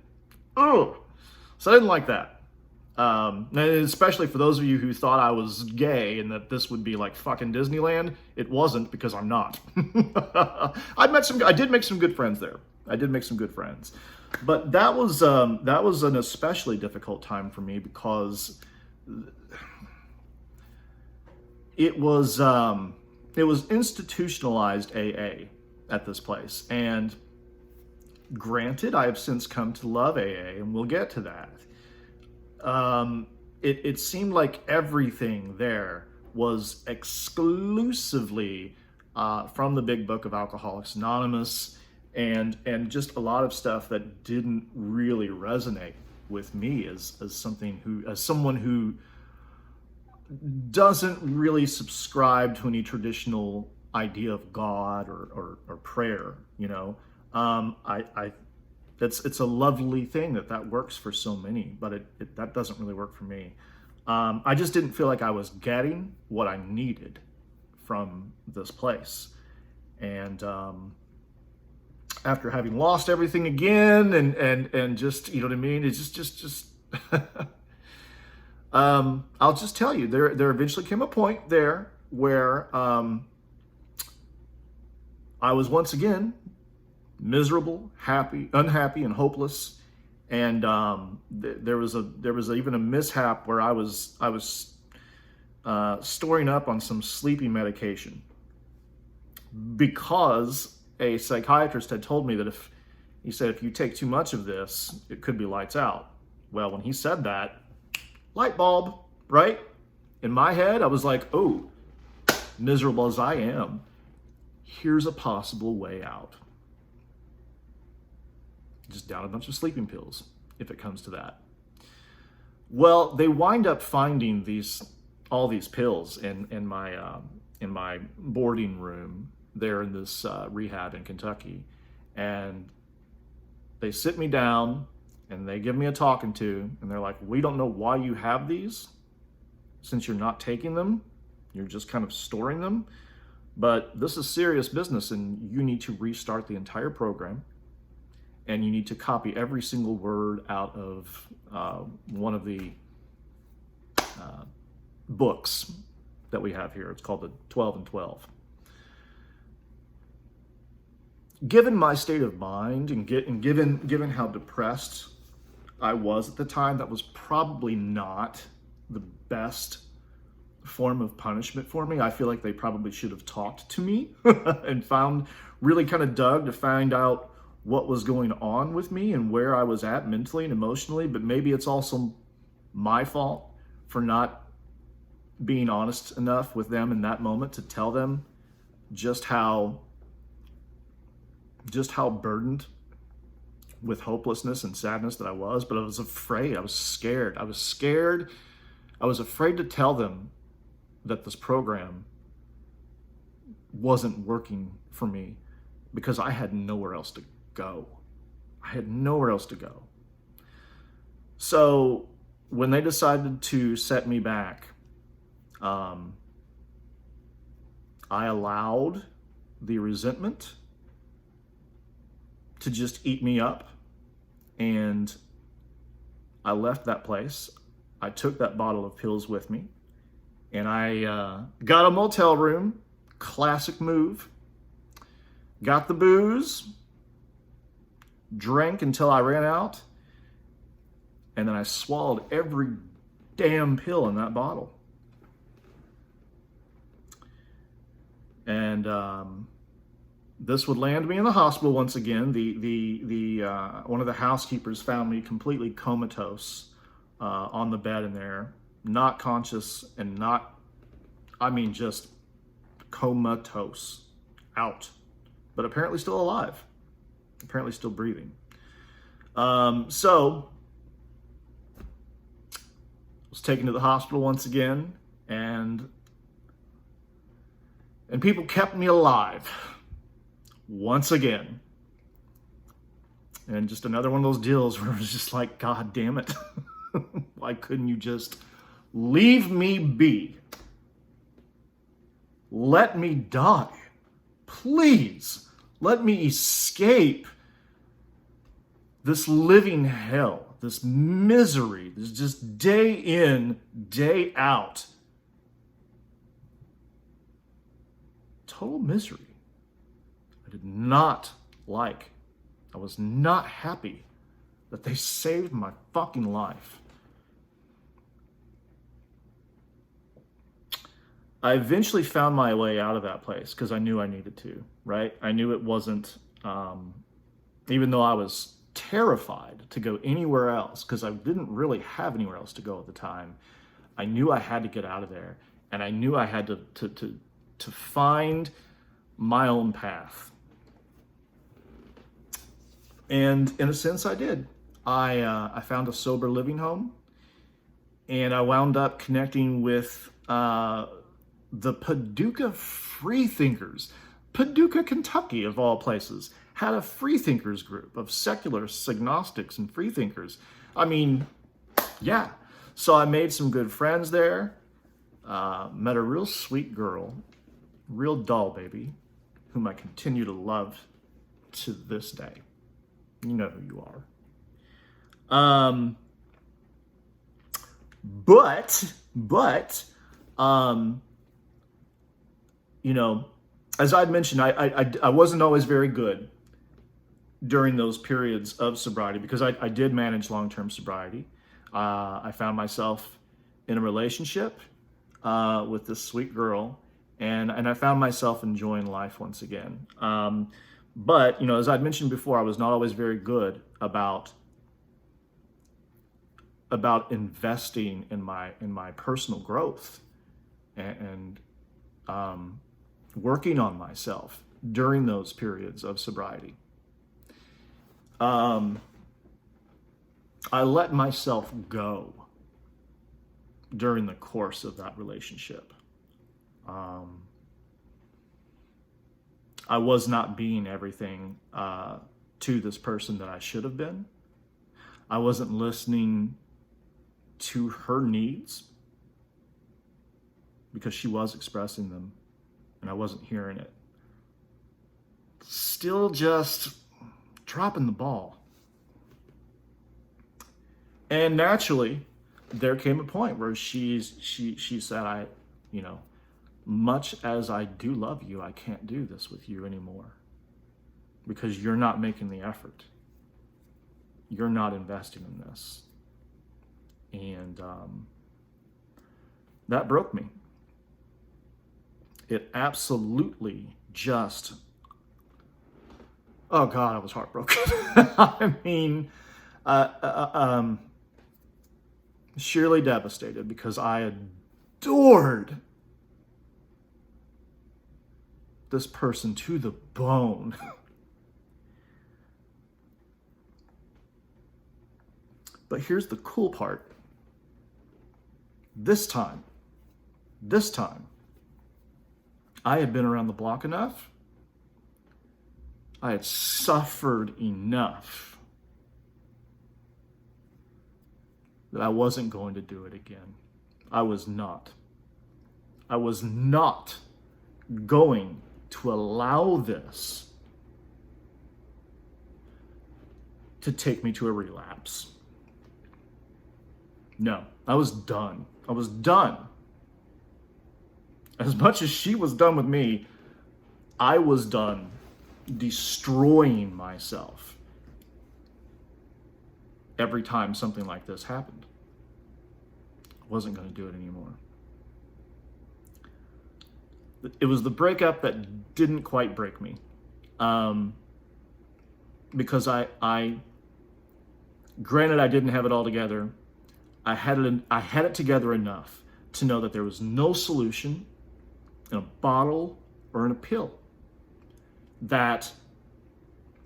Ugh. So I didn't like that. And especially for those of you who thought I was gay and that this would be like fucking Disneyland, it wasn't, because I'm not. I did make some good friends there. But that was an especially difficult time for me, because it was institutionalized AA at this place. And granted, I have since come to love AA, and we'll get to that. It seemed like everything there was exclusively from the big book of Alcoholics Anonymous, and just a lot of stuff that didn't really resonate with me as someone who doesn't really subscribe to any traditional idea of God or prayer. It's a lovely thing that works for so many, but that doesn't really work for me. I just didn't feel like I was getting what I needed from this place. And after having lost everything again and just, you know what I mean? It's just I'll just tell you, there eventually came a point there where I was once again miserable, unhappy, and hopeless. And there was even a mishap where I was storing up on some sleeping medication, because a psychiatrist had told me that if you take too much of this, it could be lights out. Well, when he said that, light bulb, right? In my head, I was like, oh, miserable as I am, here's a possible way out. Just down a bunch of sleeping pills, if it comes to that. Well, they wind up finding all these pills in my boarding room there in this rehab in Kentucky, and they sit me down and they give me a talking to, and they're like, we don't know why you have these, since you're not taking them, you're just kind of storing them, but this is serious business, and you need to restart the entire program. And you need to copy every single word out of one of the books that we have here. It's called the 12 and 12. Given my state of mind and given how depressed I was at the time, that was probably not the best form of punishment for me. I feel like they probably should have talked to me and really kind of dug to find out what was going on with me and where I was at mentally and emotionally. But maybe it's also my fault for not being honest enough with them in that moment to tell them just how burdened with hopelessness and sadness that I was. But I was afraid. I was scared. I was afraid to tell them that this program wasn't working for me, because I had nowhere else to go. So when they decided to set me back, I allowed the resentment to just eat me up, and I left that place. I took that bottle of pills with me, and I got a motel room. Classic move. Got the booze, drank until I ran out, and then I swallowed every damn pill in that bottle. And this would land me in the hospital once again. The one of the housekeepers found me completely comatose on the bed in there, not conscious, and just comatose, out, but apparently still alive, apparently still breathing. So was taken to the hospital once again, and people kept me alive once again. And just another one of those deals where it was just like, God damn it. Why couldn't you just leave me be? Let me die. Please, let me escape this living hell, this misery, this just day in, day out. Total misery. I did not like. I was not happy that they saved my fucking life. I eventually found my way out of that place because I knew I needed to, right? I knew it wasn't, even though I was terrified to go anywhere else because I didn't really have anywhere else to go at the time. I knew I had to get out of there, and I knew I had to find my own path. And in a sense, I did. I found a sober living home, and I wound up connecting with the Paducah Freethinkers. Paducah, Kentucky, of all places, had a freethinkers group of secularists, agnostics, and freethinkers. I mean, yeah. So I made some good friends there. Met a real sweet girl, real doll baby, whom I continue to love to this day. You know who you are. But, you know, as I'd mentioned, I wasn't always very good during those periods of sobriety because I did manage long-term sobriety. I found myself in a relationship with this sweet girl, and I found myself enjoying life once again. But, you know, as I'd mentioned before, I was not always very good about investing in my personal growth and working on myself during those periods of sobriety. I let myself go during the course of that relationship. I was not being everything to this person that I should have been. I wasn't listening to her needs because she was expressing them and I wasn't hearing it. Still just dropping the ball. And naturally, there came a point where she said, you know, much as I do love you, I can't do this with you anymore because you're not making the effort. You're not investing in this. And that broke me. It absolutely just, oh God, I was heartbroken. I mean, sheerly devastated because I adored this person to the bone. But here's the cool part. This time, I had been around the block enough. I had suffered enough that I wasn't going to do it again. I was not going to allow this to take me to a relapse. No, I was done. As much as she was done with me, I was done destroying myself every time something like this happened. I wasn't going to do it anymore. It was the breakup that didn't quite break me. Because I granted, I didn't have it all together. I had it together enough to know that there was no solution in a bottle or in a pill. That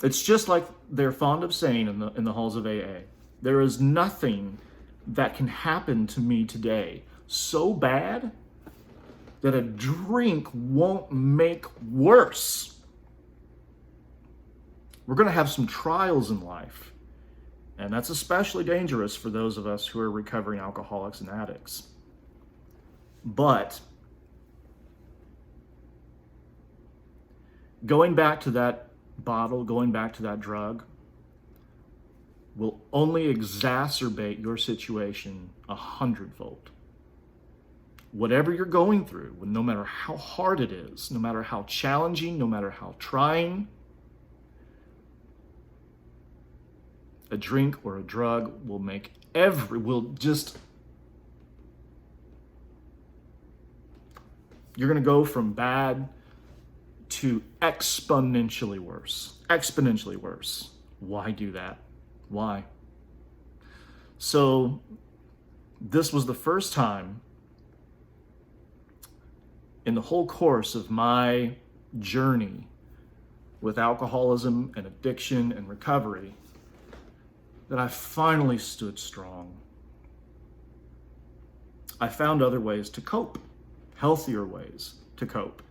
it's just like they're fond of saying in the halls of AA. There is nothing that can happen to me today so bad that a drink won't make worse. We're going to have some trials in life, and that's especially dangerous for those of us who are recovering alcoholics and addicts. But going back to that bottle, going back to that drug, will only exacerbate your situation 100-fold. Whatever you're going through, no matter how hard it is, no matter how challenging, no matter how trying, a drink or a drug you're going to go from bad to exponentially worse. Exponentially worse. Why do that? Why? So this was the first time in the whole course of my journey with alcoholism and addiction and recovery that I finally stood strong. I found other ways to cope, healthier ways to cope.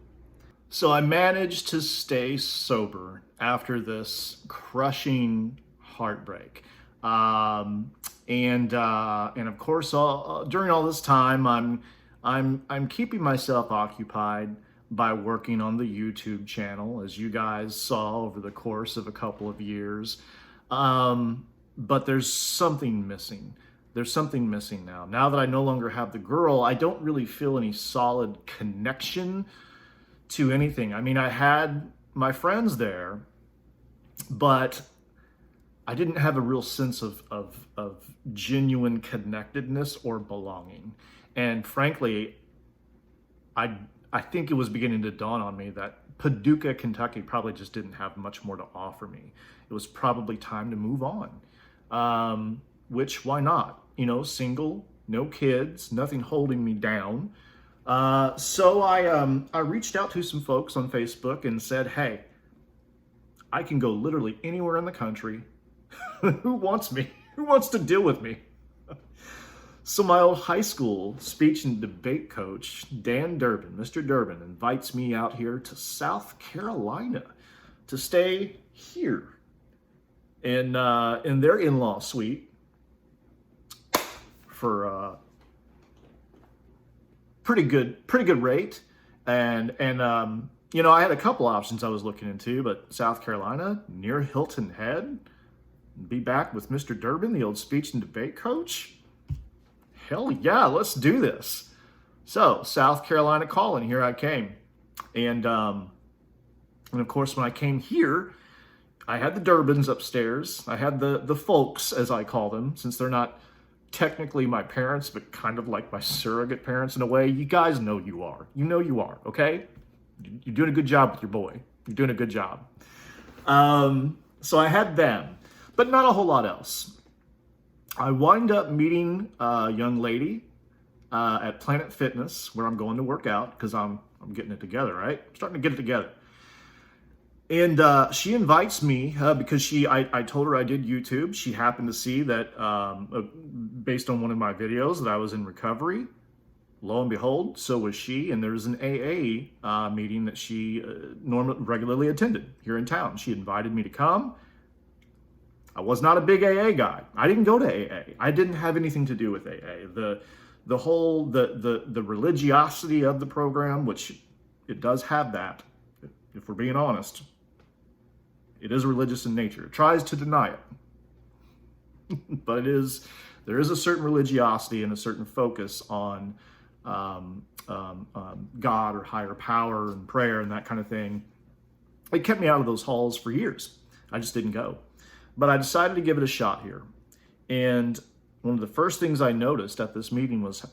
So I managed to stay sober after this crushing heartbreak. And of course, during all this time, I'm keeping myself occupied by working on the YouTube channel, as you guys saw over the course of a couple of years. But there's something missing. There's something missing now. Now that I no longer have the girl, I don't really feel any solid connection to anything. I mean, I had my friends there, but I didn't have a real sense of genuine connectedness or belonging. And frankly, I think it was beginning to dawn on me that Paducah, Kentucky probably just didn't have much more to offer me. It was probably time to move on. Which, why not? You know, single, no kids, nothing holding me down. So I reached out to some folks on Facebook and said, hey, I can go literally anywhere in the country. Who wants me? Who wants to deal with me? So my old high school speech and debate coach, Dan Durbin, Mr. Durbin, invites me out here to South Carolina to stay here in their in-law suite for a pretty good rate. And you know, I had a couple options I was looking into, but South Carolina, near Hilton Head, be back with Mr. Durbin, the old speech and debate coach. Hell yeah, let's do this. So South Carolina calling, here I came. And of course, when I came here, I had the Durbins upstairs. I had the folks, as I call them, since they're not technically my parents, but kind of like my surrogate parents in a way. You guys know you are. You know you are, okay? You're doing a good job with your boy. You're doing a good job. So I had them, but not a whole lot else. I wind up meeting a young lady at Planet Fitness, where I'm going to work out because I'm getting it together, right? I'm starting to get it together. And she invites me because I told her I did YouTube. She happened to see that based on one of my videos that I was in recovery. Lo and behold, so was she. And there's an AA meeting that she regularly attended here in town. She invited me to come. I was not a big AA guy. I didn't go to AA. I didn't have anything to do with AA. The whole religiosity of the program, which it does have that, if we're being honest. It is religious in nature. It tries to deny it. But there is a certain religiosity and a certain focus on God or higher power and prayer and that kind of thing. It kept me out of those halls for years. I just didn't go. But I decided to give it a shot here. And one of the first things I noticed at this meeting was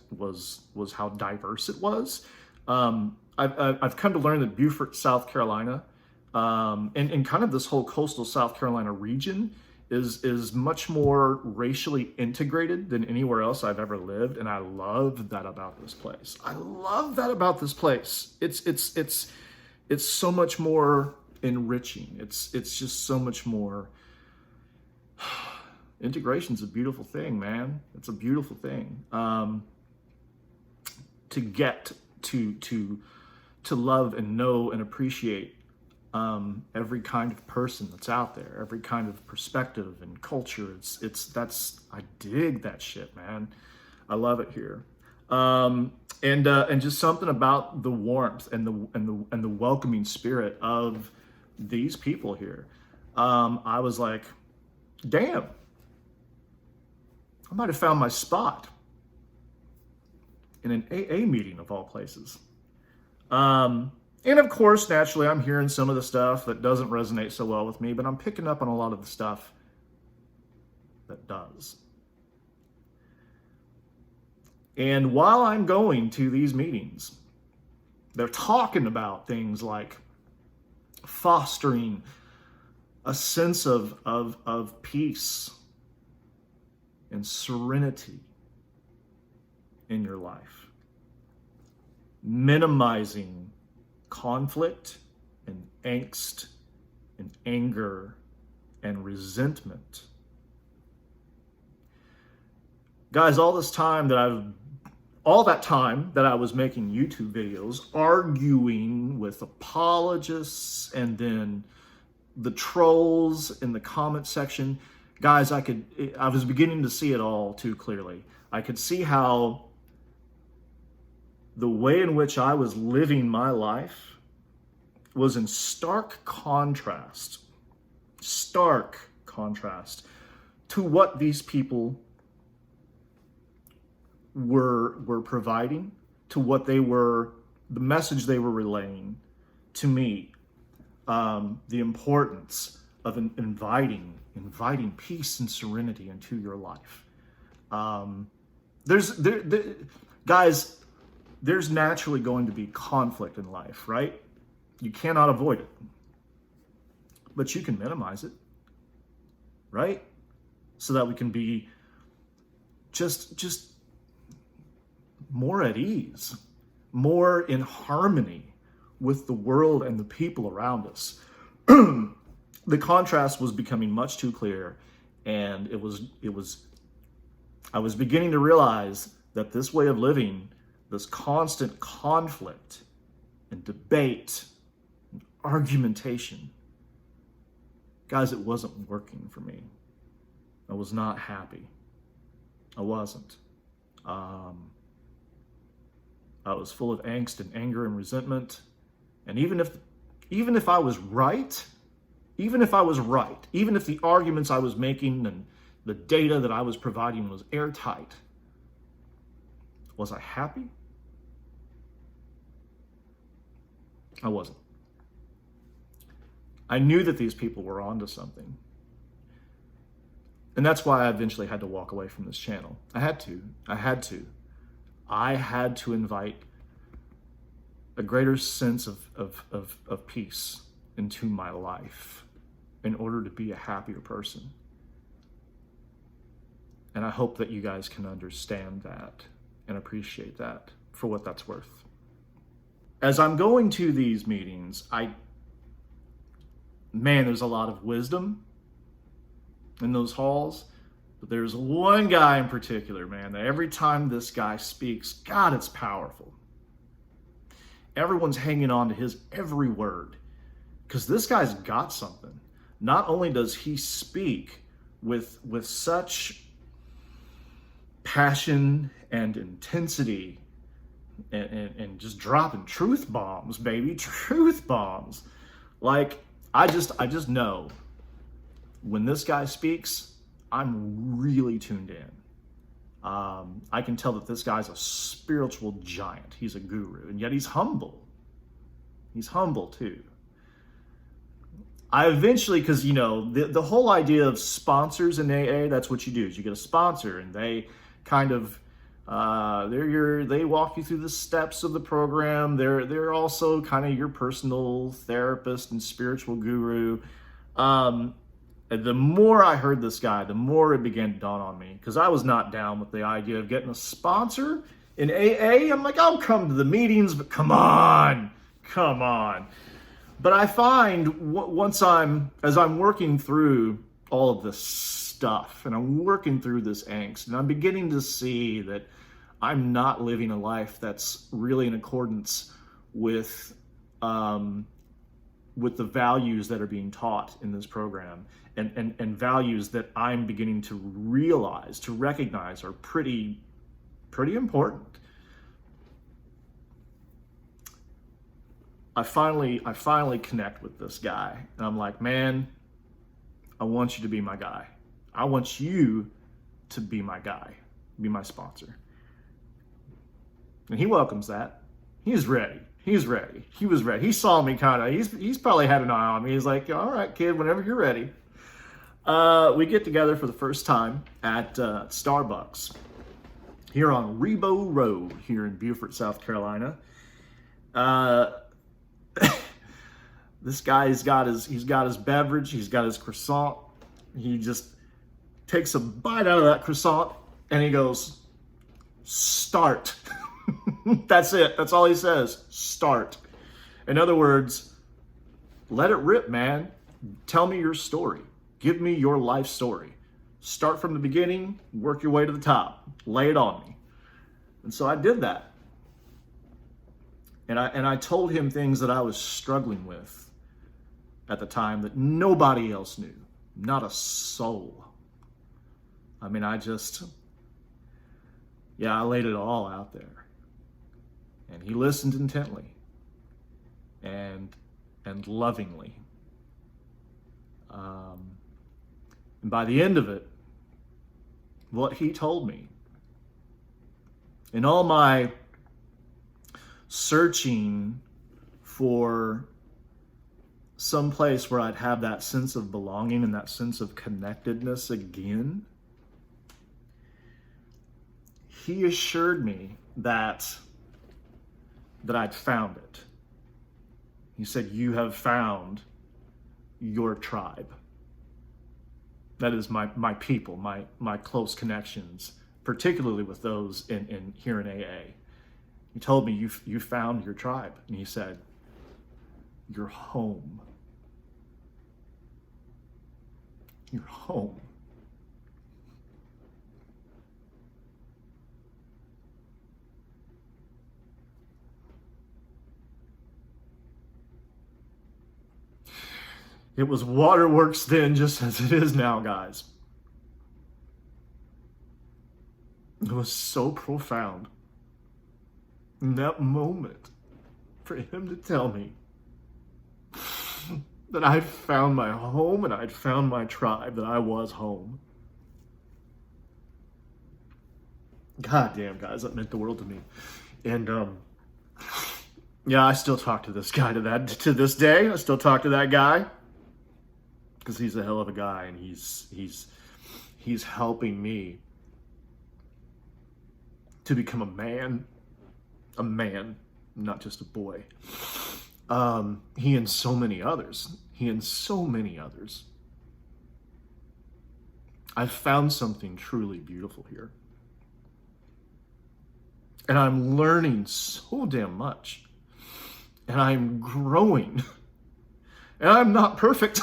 how diverse it was. I've come to learn that Beaufort, South Carolina, and kind of this whole coastal South Carolina region is much more racially integrated than anywhere else I've ever lived, and I love that about this place. I love that about this place. It's so much more enriching. It's just so much more Integration's a beautiful thing, man. It's a beautiful thing. To get to love and know and appreciate every kind of person that's out there, every kind of perspective and culture. I dig that shit, man. I love it here. And just something about the warmth and the welcoming spirit of these people here. I was like, damn, I might have found my spot in an AA meeting of all places. And of course, naturally, I'm hearing some of the stuff that doesn't resonate so well with me, but I'm picking up on a lot of the stuff that does. And while I'm going to these meetings, they're talking about things like fostering a sense of peace and serenity in your life, minimizing conflict and angst and anger and resentment. Guys, all that time that I was making YouTube videos arguing with apologists and then the trolls in the comment section, guys, I was beginning to see it all too clearly. I could see how the way in which I was living my life was in stark contrast to what these people were providing, to what the message they were relaying to me, the importance of inviting peace and serenity into your life. Guys, there's naturally going to be conflict in life, right? You cannot avoid it, but you can minimize it, right? So that we can be just more at ease, more in harmony with the world and the people around us. The contrast was becoming much too clear, and I was beginning to realize that this way of living, this constant conflict and debate and argumentation, guys, it wasn't working for me. I was not happy. I wasn't. I was full of angst and anger and resentment. And even if I was right, even if the arguments I was making and the data that I was providing was airtight, was I happy? I wasn't. I knew that these people were onto something. And that's why I eventually had to walk away from this channel. I had to invite a greater sense of peace into my life in order to be a happier person. And I hope that you guys can understand that and appreciate that for what that's worth. As I'm going to these meetings, there's a lot of wisdom in those halls, but there's one guy in particular, man, that every time this guy speaks, God, it's powerful. Everyone's hanging on to his every word because this guy's got something. Not only does he speak with such passion and intensity and just dropping truth bombs, baby, truth bombs. Like, I just know when this guy speaks, I'm really tuned in. I can tell that this guy's a spiritual giant. He's a guru, and yet he's humble. He's humble too. I eventually, because the whole idea of sponsors in AA, that's what you do, is you get a sponsor, and they kind of they walk you through the steps of the program. They're also kind of your personal therapist and spiritual guru. And the more I heard this guy, the more it began to dawn on me, because I was not down with the idea of getting a sponsor in AA. I'm like, I'll come to the meetings, but come on. But I find as I'm working through all of this stuff, and I'm working through this angst, and I'm beginning to see that I'm not living a life that's really in accordance with the values that are being taught in this program, and values that I'm beginning to realize, to recognize are pretty important. I finally connect with this guy, and I'm like, man, I want you to be my guy. I want you to be my guy, be my sponsor. And he welcomes that. He's ready. He was ready. He saw me kind of. He's probably had an eye on me. He's like, all right, kid, whenever you're ready. We get together for the first time at Starbucks here on Rebo Road here in Beaufort, South Carolina. This guy's got his beverage, he's got his croissant. He just takes a bite out of that croissant and he goes, start. That's it. That's all he says. Start. In other words, let it rip, man. Tell me your story. Give me your life story. Start from the beginning, work your way to the top. Lay it on me. And so I did that. And I told him things that I was struggling with at the time that nobody else knew. Not a soul. I mean, I laid it all out there. And he listened intently and lovingly. And by the end of it, what he told me, in all my searching for some place where I'd have that sense of belonging and that sense of connectedness again, he assured me that I'd found it. He said, you have found your tribe. That is my people, my close connections, particularly with those in here in AA. He told me, you found your tribe. And he said, you're home. You're home. It was waterworks then, just as it is now, guys. It was so profound. In that moment, for him to tell me that I'd found my home and I'd found my tribe, that I was home. God damn, guys, that meant the world to me. And yeah, I still talk to this guy to this day. I still talk to that guy because he's a hell of a guy, and he's helping me to become a man, not just a boy. He and so many others. I've found something truly beautiful here. And I'm learning so damn much. And I'm growing. And I'm not perfect.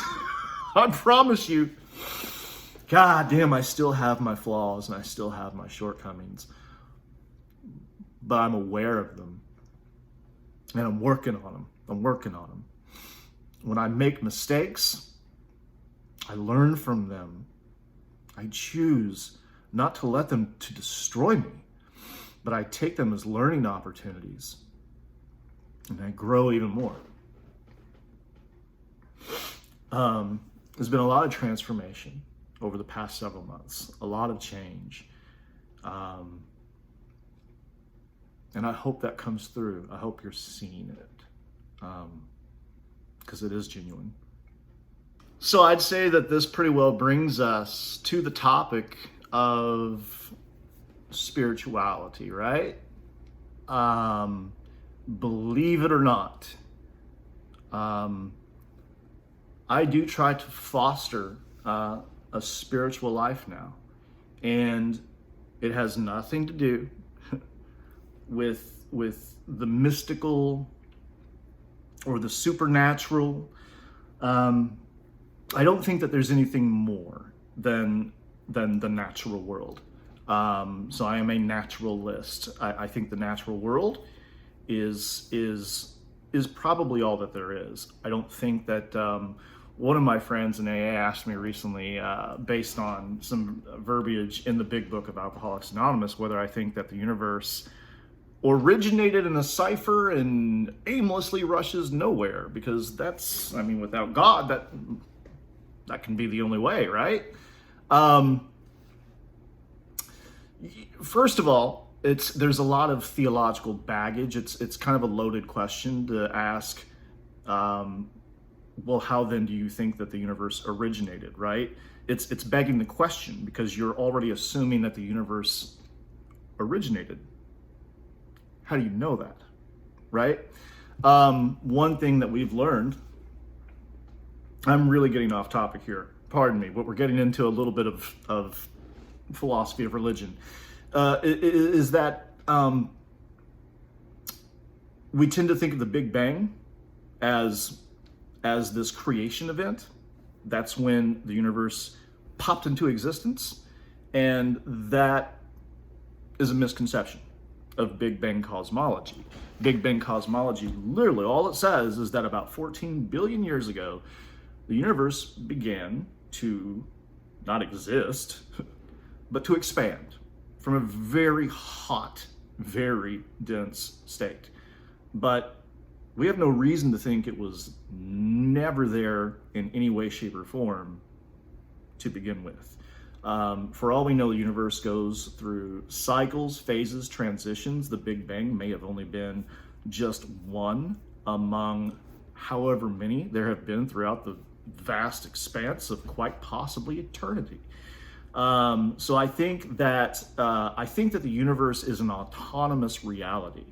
I promise you. God damn, I still have my flaws and I still have my shortcomings. But I'm aware of them. And I'm working on them. When I make mistakes, I learn from them. I choose not to let them to destroy me, but I take them as learning opportunities. And I grow even more. There's been a lot of transformation over the past several months, a lot of change. And I hope that comes through. I hope you're seeing it, because it is genuine. So I'd say that this pretty well brings us to the topic of spirituality, right? Believe it or not, I do try to foster a spiritual life now, and it has nothing to do with the mystical or the supernatural. I don't think that there's anything more than than the natural world. So I am a naturalist. I think the natural world is probably all that there is. I don't think that one of my friends in AA asked me recently, based on some verbiage in the big book of Alcoholics Anonymous, whether I think that the universe originated in a cipher and aimlessly rushes nowhere, because that's, I mean, without God, that can be the only way, right? First of all, there's a lot of theological baggage. It's kind of a loaded question to ask. Well, how then do you think that the universe originated, right? It's begging the question, because you're already assuming that the universe originated. How do you know that, right? One thing that we've learned, I'm really getting off topic here, pardon me, but we're getting into a little bit of philosophy of religion, is that we tend to think of the Big Bang as this creation event. That's when the universe popped into existence, and that is a misconception of Big Bang cosmology. Big Bang cosmology, literally all it says is that about 14 billion years ago, the universe began to not exist, but to expand from a very hot, very dense state. But we have no reason to think it was never there in any way, shape, or form to begin with. For all we know, the universe goes through cycles, phases, transitions. The Big Bang may have only been just one among however many there have been throughout the vast expanse of quite possibly eternity. So I think that the universe is an autonomous reality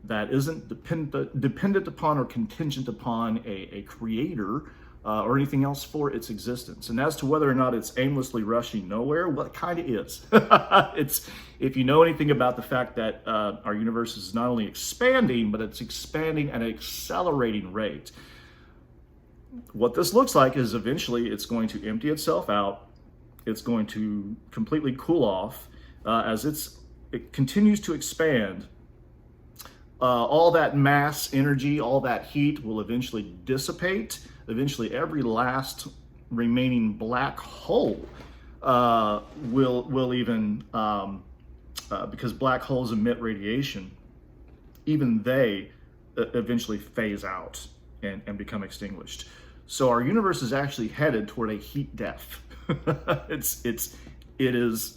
that isn't dependent upon or contingent upon a creator or anything else for its existence. And as to whether or not it's aimlessly rushing nowhere, well, it kind of is. It's, if you know anything about the fact that our universe is not only expanding, but it's expanding at an accelerating rate. What this looks like is eventually it's going to empty itself out. It's going to completely cool off as it continues to expand. All that mass energy, all that heat will eventually dissipate. Eventually, every last remaining black hole will even, because black holes emit radiation, even they eventually phase out and become extinguished. So our universe is actually headed toward a heat death. It is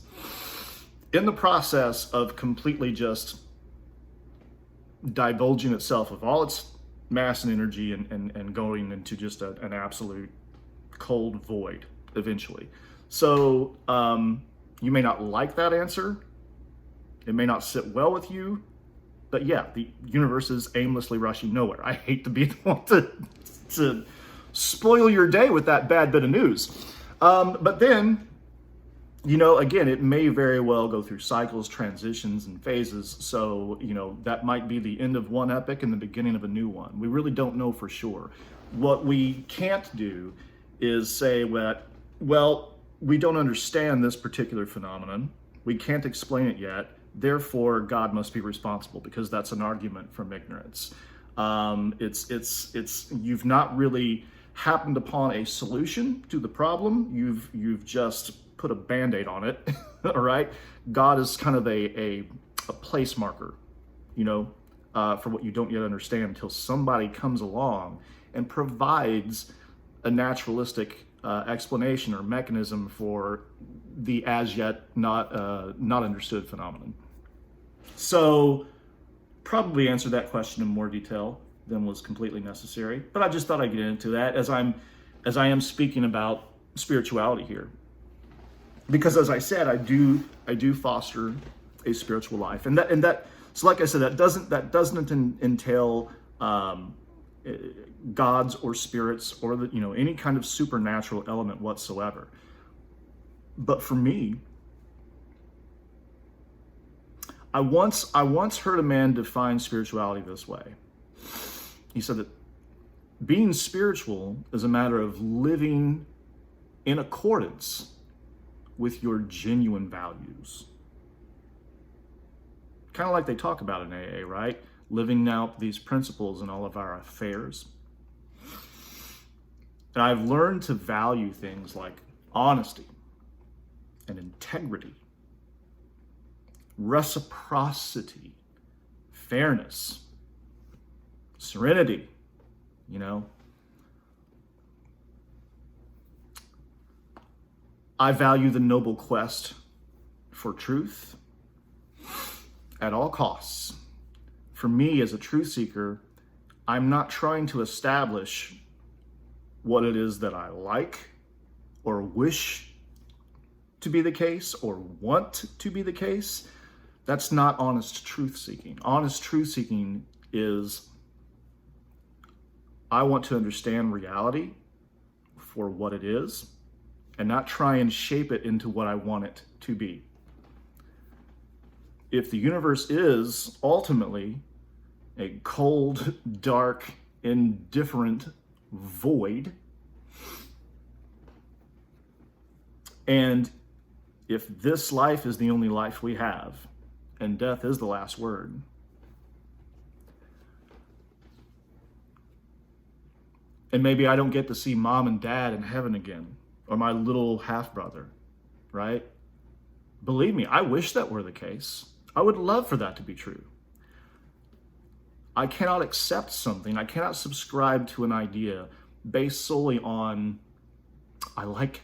in the process of completely just divulging itself of all its mass and energy and going into just an absolute cold void eventually. So you may not like that answer. It may not sit well with you, but yeah, the universe is aimlessly rushing nowhere. I hate to be the one to spoil your day with that bad bit of news. But then, you know, again, it may very well go through cycles, transitions, and phases. So, you know, that might be the end of one epoch and the beginning of a new one. We really don't know for sure. What we can't do is say that, well, we don't understand this particular phenomenon. We can't explain it yet. Therefore, God must be responsible, because that's an argument from ignorance. You've not really happened upon a solution to the problem. You've just put a Band-Aid on it. All right. God is kind of a place marker, you know, for what you don't yet understand, until somebody comes along and provides a naturalistic explanation or mechanism for the as yet not understood phenomenon. So probably answered that question in more detail than was completely necessary, but I just thought I'd get into that as I am speaking about spirituality here. Because as I said, I do foster a spiritual life, and that so like I said, that doesn't entail gods or spirits or any kind of supernatural element whatsoever. But for me, I once heard a man define spirituality this way. He said that being spiritual is a matter of living in accordance with your genuine values. Kind of like they talk about in AA, right? Living out these principles in all of our affairs. And I've learned to value things like honesty and integrity, reciprocity, fairness, serenity, I value the noble quest for truth at all costs. For me, as a truth seeker, I'm not trying to establish what it is that I like or wish to be the case or want to be the case. That's not honest truth seeking. Honest truth seeking is, I want to understand reality for what it is and not try and shape it into what I want it to be. If the universe is ultimately a cold, dark, indifferent void, and if this life is the only life we have, and death is the last word, and maybe I don't get to see mom and dad in heaven again, or my little half-brother, right? Believe me, I wish that were the case. I would love for that to be true. I cannot accept something, I cannot subscribe to an idea based solely on, I like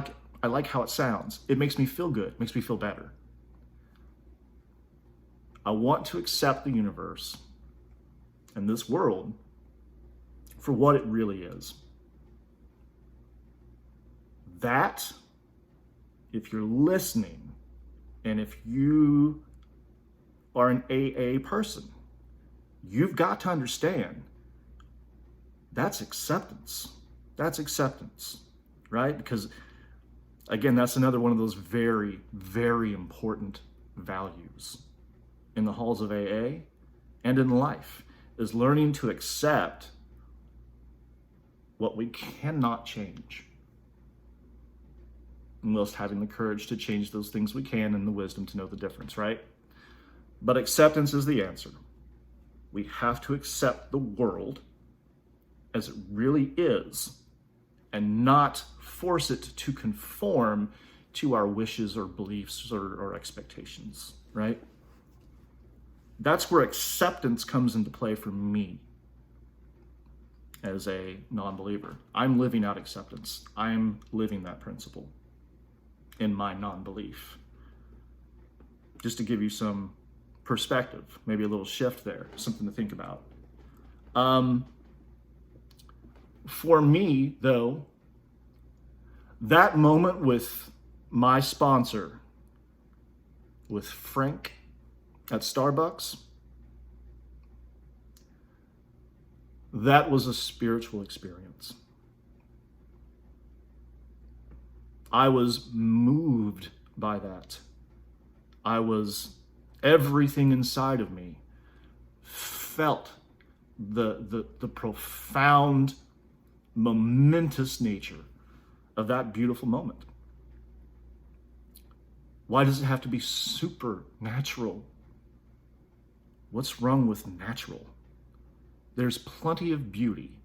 it. I like how it sounds. It makes me feel good, makes me feel better. I want to accept the universe and this world for what it really is. That, if you're listening, and if you are an AA person, you've got to understand that's acceptance. That's acceptance, right? Because again, that's another one of those very, very important values in the halls of AA and in life, is learning to accept what we cannot change, whilst having the courage to change those things we can and the wisdom to know the difference, right? But acceptance is the answer. We have to accept the world as it really is and not force it to conform to our wishes or beliefs or expectations, right? That's where acceptance comes into play for me as a non-believer. I'm living out acceptance. I'm living that principle in my non-belief. Just to give you some perspective, maybe a little shift there, something to think about. For me, though, that moment with my sponsor, with Frank at Starbucks, that was a spiritual experience. I was moved by that. Everything inside of me felt the profound, momentous nature of that beautiful moment. Why does it have to be supernatural? What's wrong with natural? There's plenty of beauty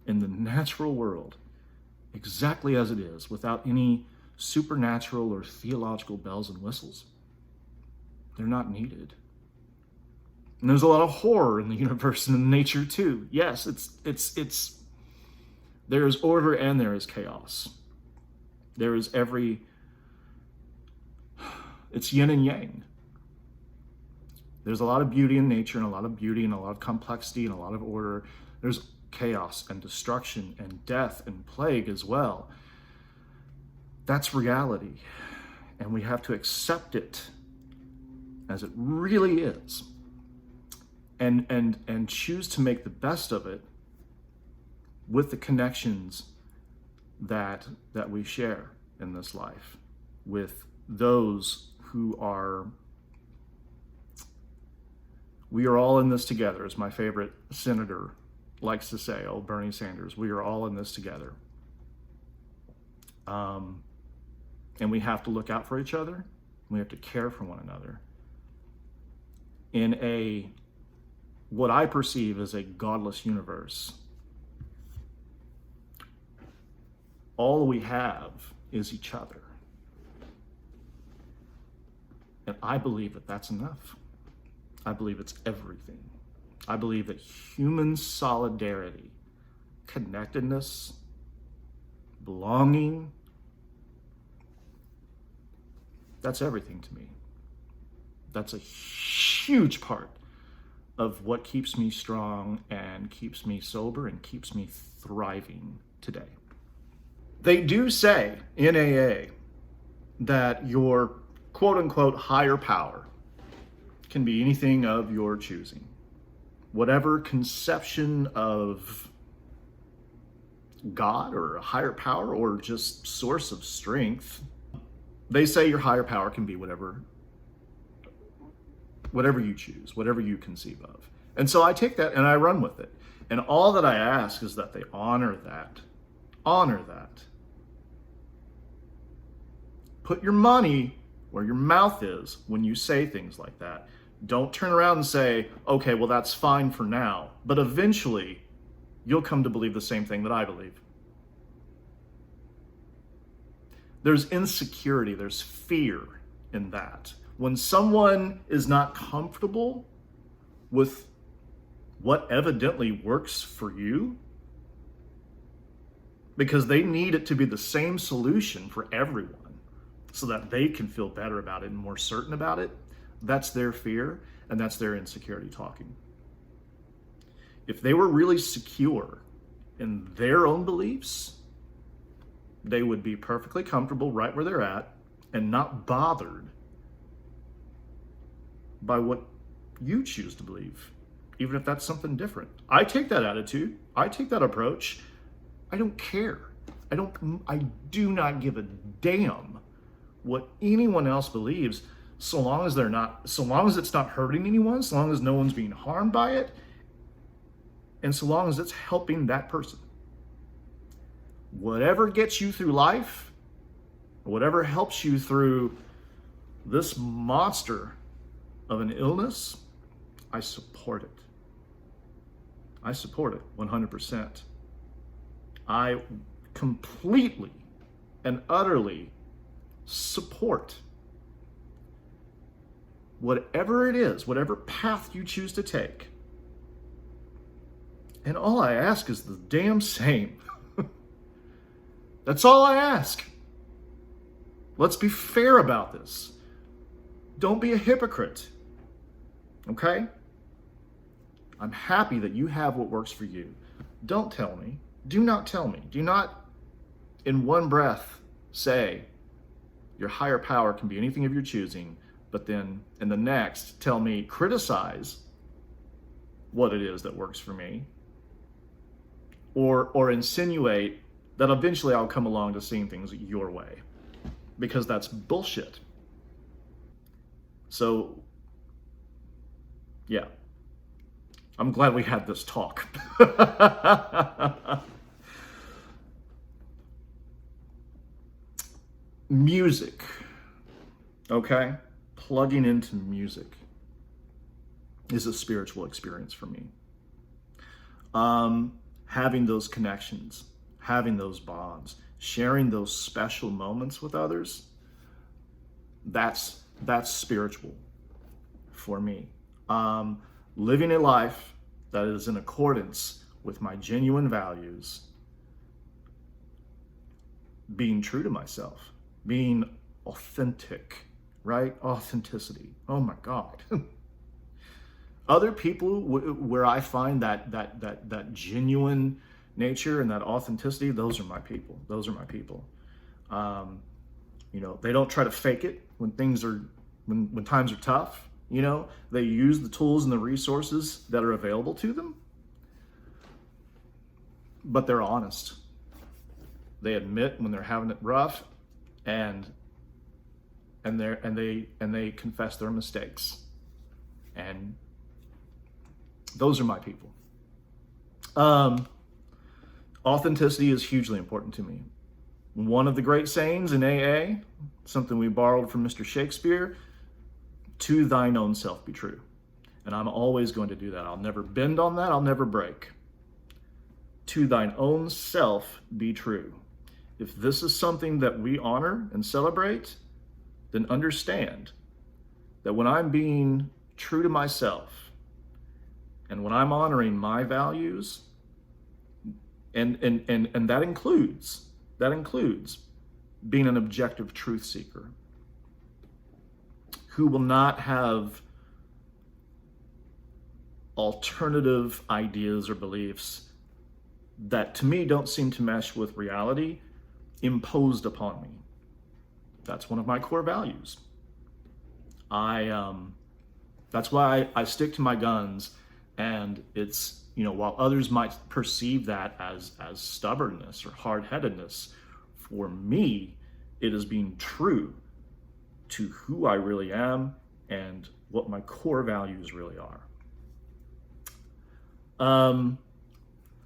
in the natural world, exactly as it is, without any supernatural or theological bells and whistles. They're not needed. And there's a lot of horror in the universe and in nature too. Yes, there is order and there is chaos. There is it's yin and yang. There's a lot of beauty in nature and a lot of beauty and a lot of complexity and a lot of order. There's chaos and destruction and death and plague as well. That's reality. And we have to accept it as it really is. And choose to make the best of it with the connections that we share in this life with those who are. We are all in this together, as my favorite senator likes to say, old Bernie Sanders. We are all in this together. And and we have to look out for each other. We have to care for one another in what I perceive as a godless universe. All we have is each other. And I believe that that's enough. I believe it's everything. I believe that human solidarity, connectedness, belonging, that's everything to me. That's a huge part of what keeps me strong and keeps me sober and keeps me thriving today. They do say in AA that your quote unquote higher power can be anything of your choosing. Whatever conception of God or a higher power or just source of strength, they say your higher power can be whatever you choose, whatever you conceive of. And so I take that and I run with it. And all that I ask is that they honor that. Honor that. Put your money where your mouth is when you say things like that. Don't turn around and say, okay, well, that's fine for now. But eventually, you'll come to believe the same thing that I believe. There's insecurity, there's fear in that. When someone is not comfortable with what evidently works for you, because they need it to be the same solution for everyone so that they can feel better about it and more certain about it, that's their fear and that's their insecurity talking. If they were really secure in their own beliefs, they would be perfectly comfortable right where they're at and not bothered by what you choose to believe, even if that's something different. I take that attitude. I take that approach. I don't care. I do not give a damn what anyone else believes, so long as it's not hurting anyone, so long as no one's being harmed by it, and so long as it's helping that person. Whatever gets you through life, whatever helps you through this monster of an illness, I support it. I support it 100%. I completely and utterly support whatever it is, whatever path you choose to take. And all I ask is the damn same. That's all I ask. Let's be fair about this. Don't be a hypocrite. Okay? I'm happy that you have what works for you. Don't tell me. Do not tell me. Do not, in one breath, say your higher power can be anything of your choosing, but then in the next, tell me, criticize what it is that works for me, or insinuate that eventually I'll come along to seeing things your way, because that's bullshit. So, yeah, I'm glad we had this talk. Music, okay? Plugging into music is a spiritual experience for me. Having those connections, having those bonds, sharing those special moments with others, that's spiritual for me. Living a life that is in accordance with my genuine values, being true to myself, being authentic, right? Authenticity. Oh my God. Other people where I find that genuine nature and that authenticity, those are my people. Those are my people. They don't try to fake it when when times are tough. They use the tools and the resources that are available to them, but they're honest. They admit when they're having it rough, and they confess their mistakes, and those are my people. Authenticity is hugely important to me. One of the great sayings in AA, something we borrowed from Mr. Shakespeare, to thine own self be true. And I'm always going to do that. I'll never bend on that. I'll never break. To thine own self be true. If this is something that we honor and celebrate, then understand that when I'm being true to myself and when I'm honoring my values, and that includes being an objective truth seeker who will not have alternative ideas or beliefs that to me don't seem to mesh with reality imposed upon me. That's one of my core values. That's why I stick to my guns, and it's, while others might perceive that as stubbornness or hard-headedness, for me, it is being true to who I really am and what my core values really are.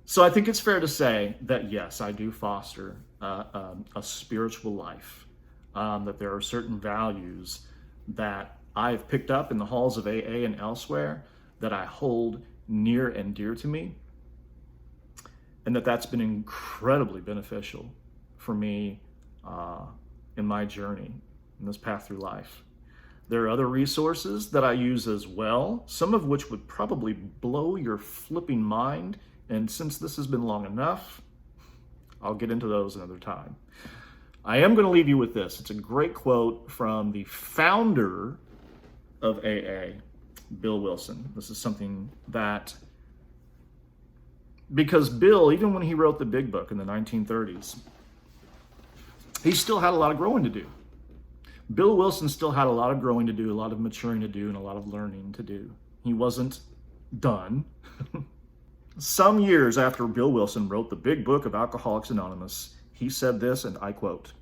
So I think it's fair to say that yes, I do foster a spiritual life, that there are certain values that I've picked up in the halls of AA and elsewhere that I hold near and dear to me, and that's been incredibly beneficial for me in my journey, in this path through life. There are other resources that I use as well, some of which would probably blow your flipping mind, and since this has been long enough, I'll get into those another time. I am going to leave you with this. It's a great quote from the founder of AA, Bill Wilson. This is something that, because Bill, even when he wrote the Big Book in the 1930s, he still had a lot of growing to do. Bill Wilson still had a lot of growing to do, a lot of maturing to do, and a lot of learning to do. He wasn't done. Some years after Bill Wilson wrote the Big Book of Alcoholics Anonymous, he said this, and I quote,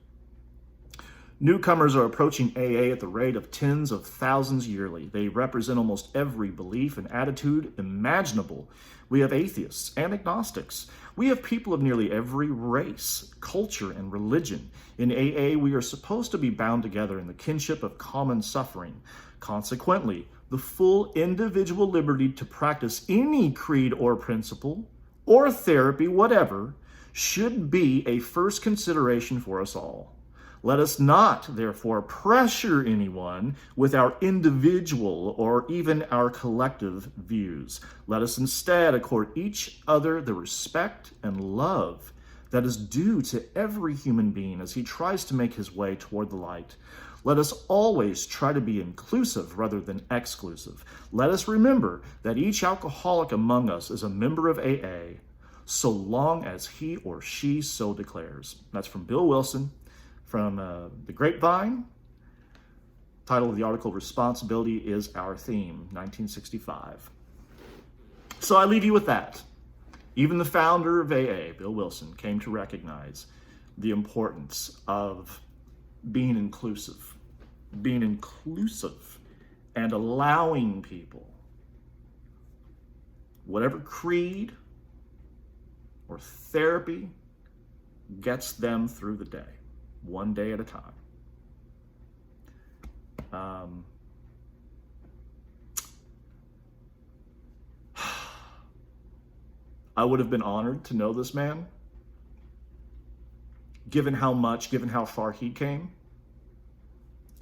"Newcomers are approaching AA at the rate of tens of thousands yearly. They represent almost every belief and attitude imaginable. We have atheists and agnostics. We have people of nearly every race, culture, and religion. In AA, we are supposed to be bound together in the kinship of common suffering. Consequently, the full individual liberty to practice any creed or principle, or therapy, whatever, should be a first consideration for us all. Let us not, therefore, pressure anyone with our individual or even our collective views. Let us instead accord each other the respect and love that is due to every human being as he tries to make his way toward the light. Let us always try to be inclusive rather than exclusive. Let us remember that each alcoholic among us is a member of AA, so long as he or she so declares." That's from Bill Wilson, from The Grapevine. Title of the article, "Responsibility is Our Theme," 1965. So I leave you with that. Even the founder of AA, Bill Wilson, came to recognize the importance of being inclusive and allowing people, whatever creed or therapy gets them through the day, one day at a time. I would have been honored to know this man, given how far he came,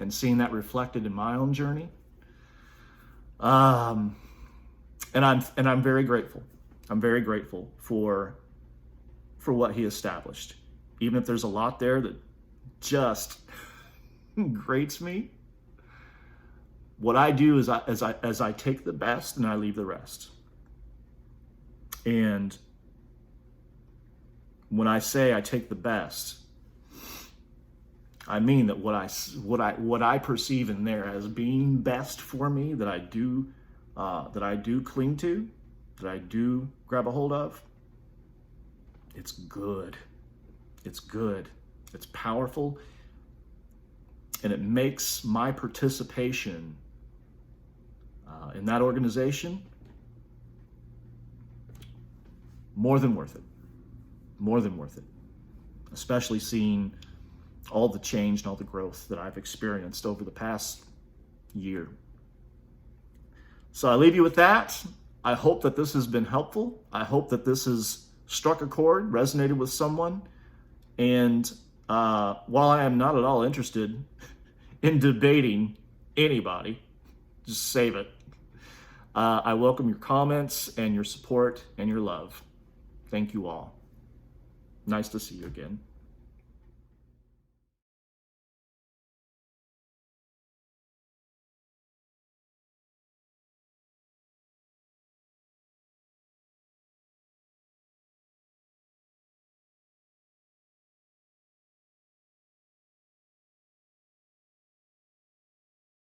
and seeing that reflected in my own journey. And I'm very grateful. I'm very grateful for what he established. Even if there's a lot there that just grates me, what I do is I take the best and I leave the rest. And when I say I take the best, I mean that what I perceive in there as being best for me, that I do cling to, that I do grab a hold of, it's good. It's good. It's powerful. And it makes my participation in that organization more than worth it. More than worth it. especially seeing all the change and all the growth that I've experienced over the past year. So I leave you with that. I hope that this has been helpful. I hope that this has struck a chord, resonated with someone. And while I am not at all interested in debating anybody, just save it. I welcome your comments and your support and your love. Thank you all. Nice to see you again.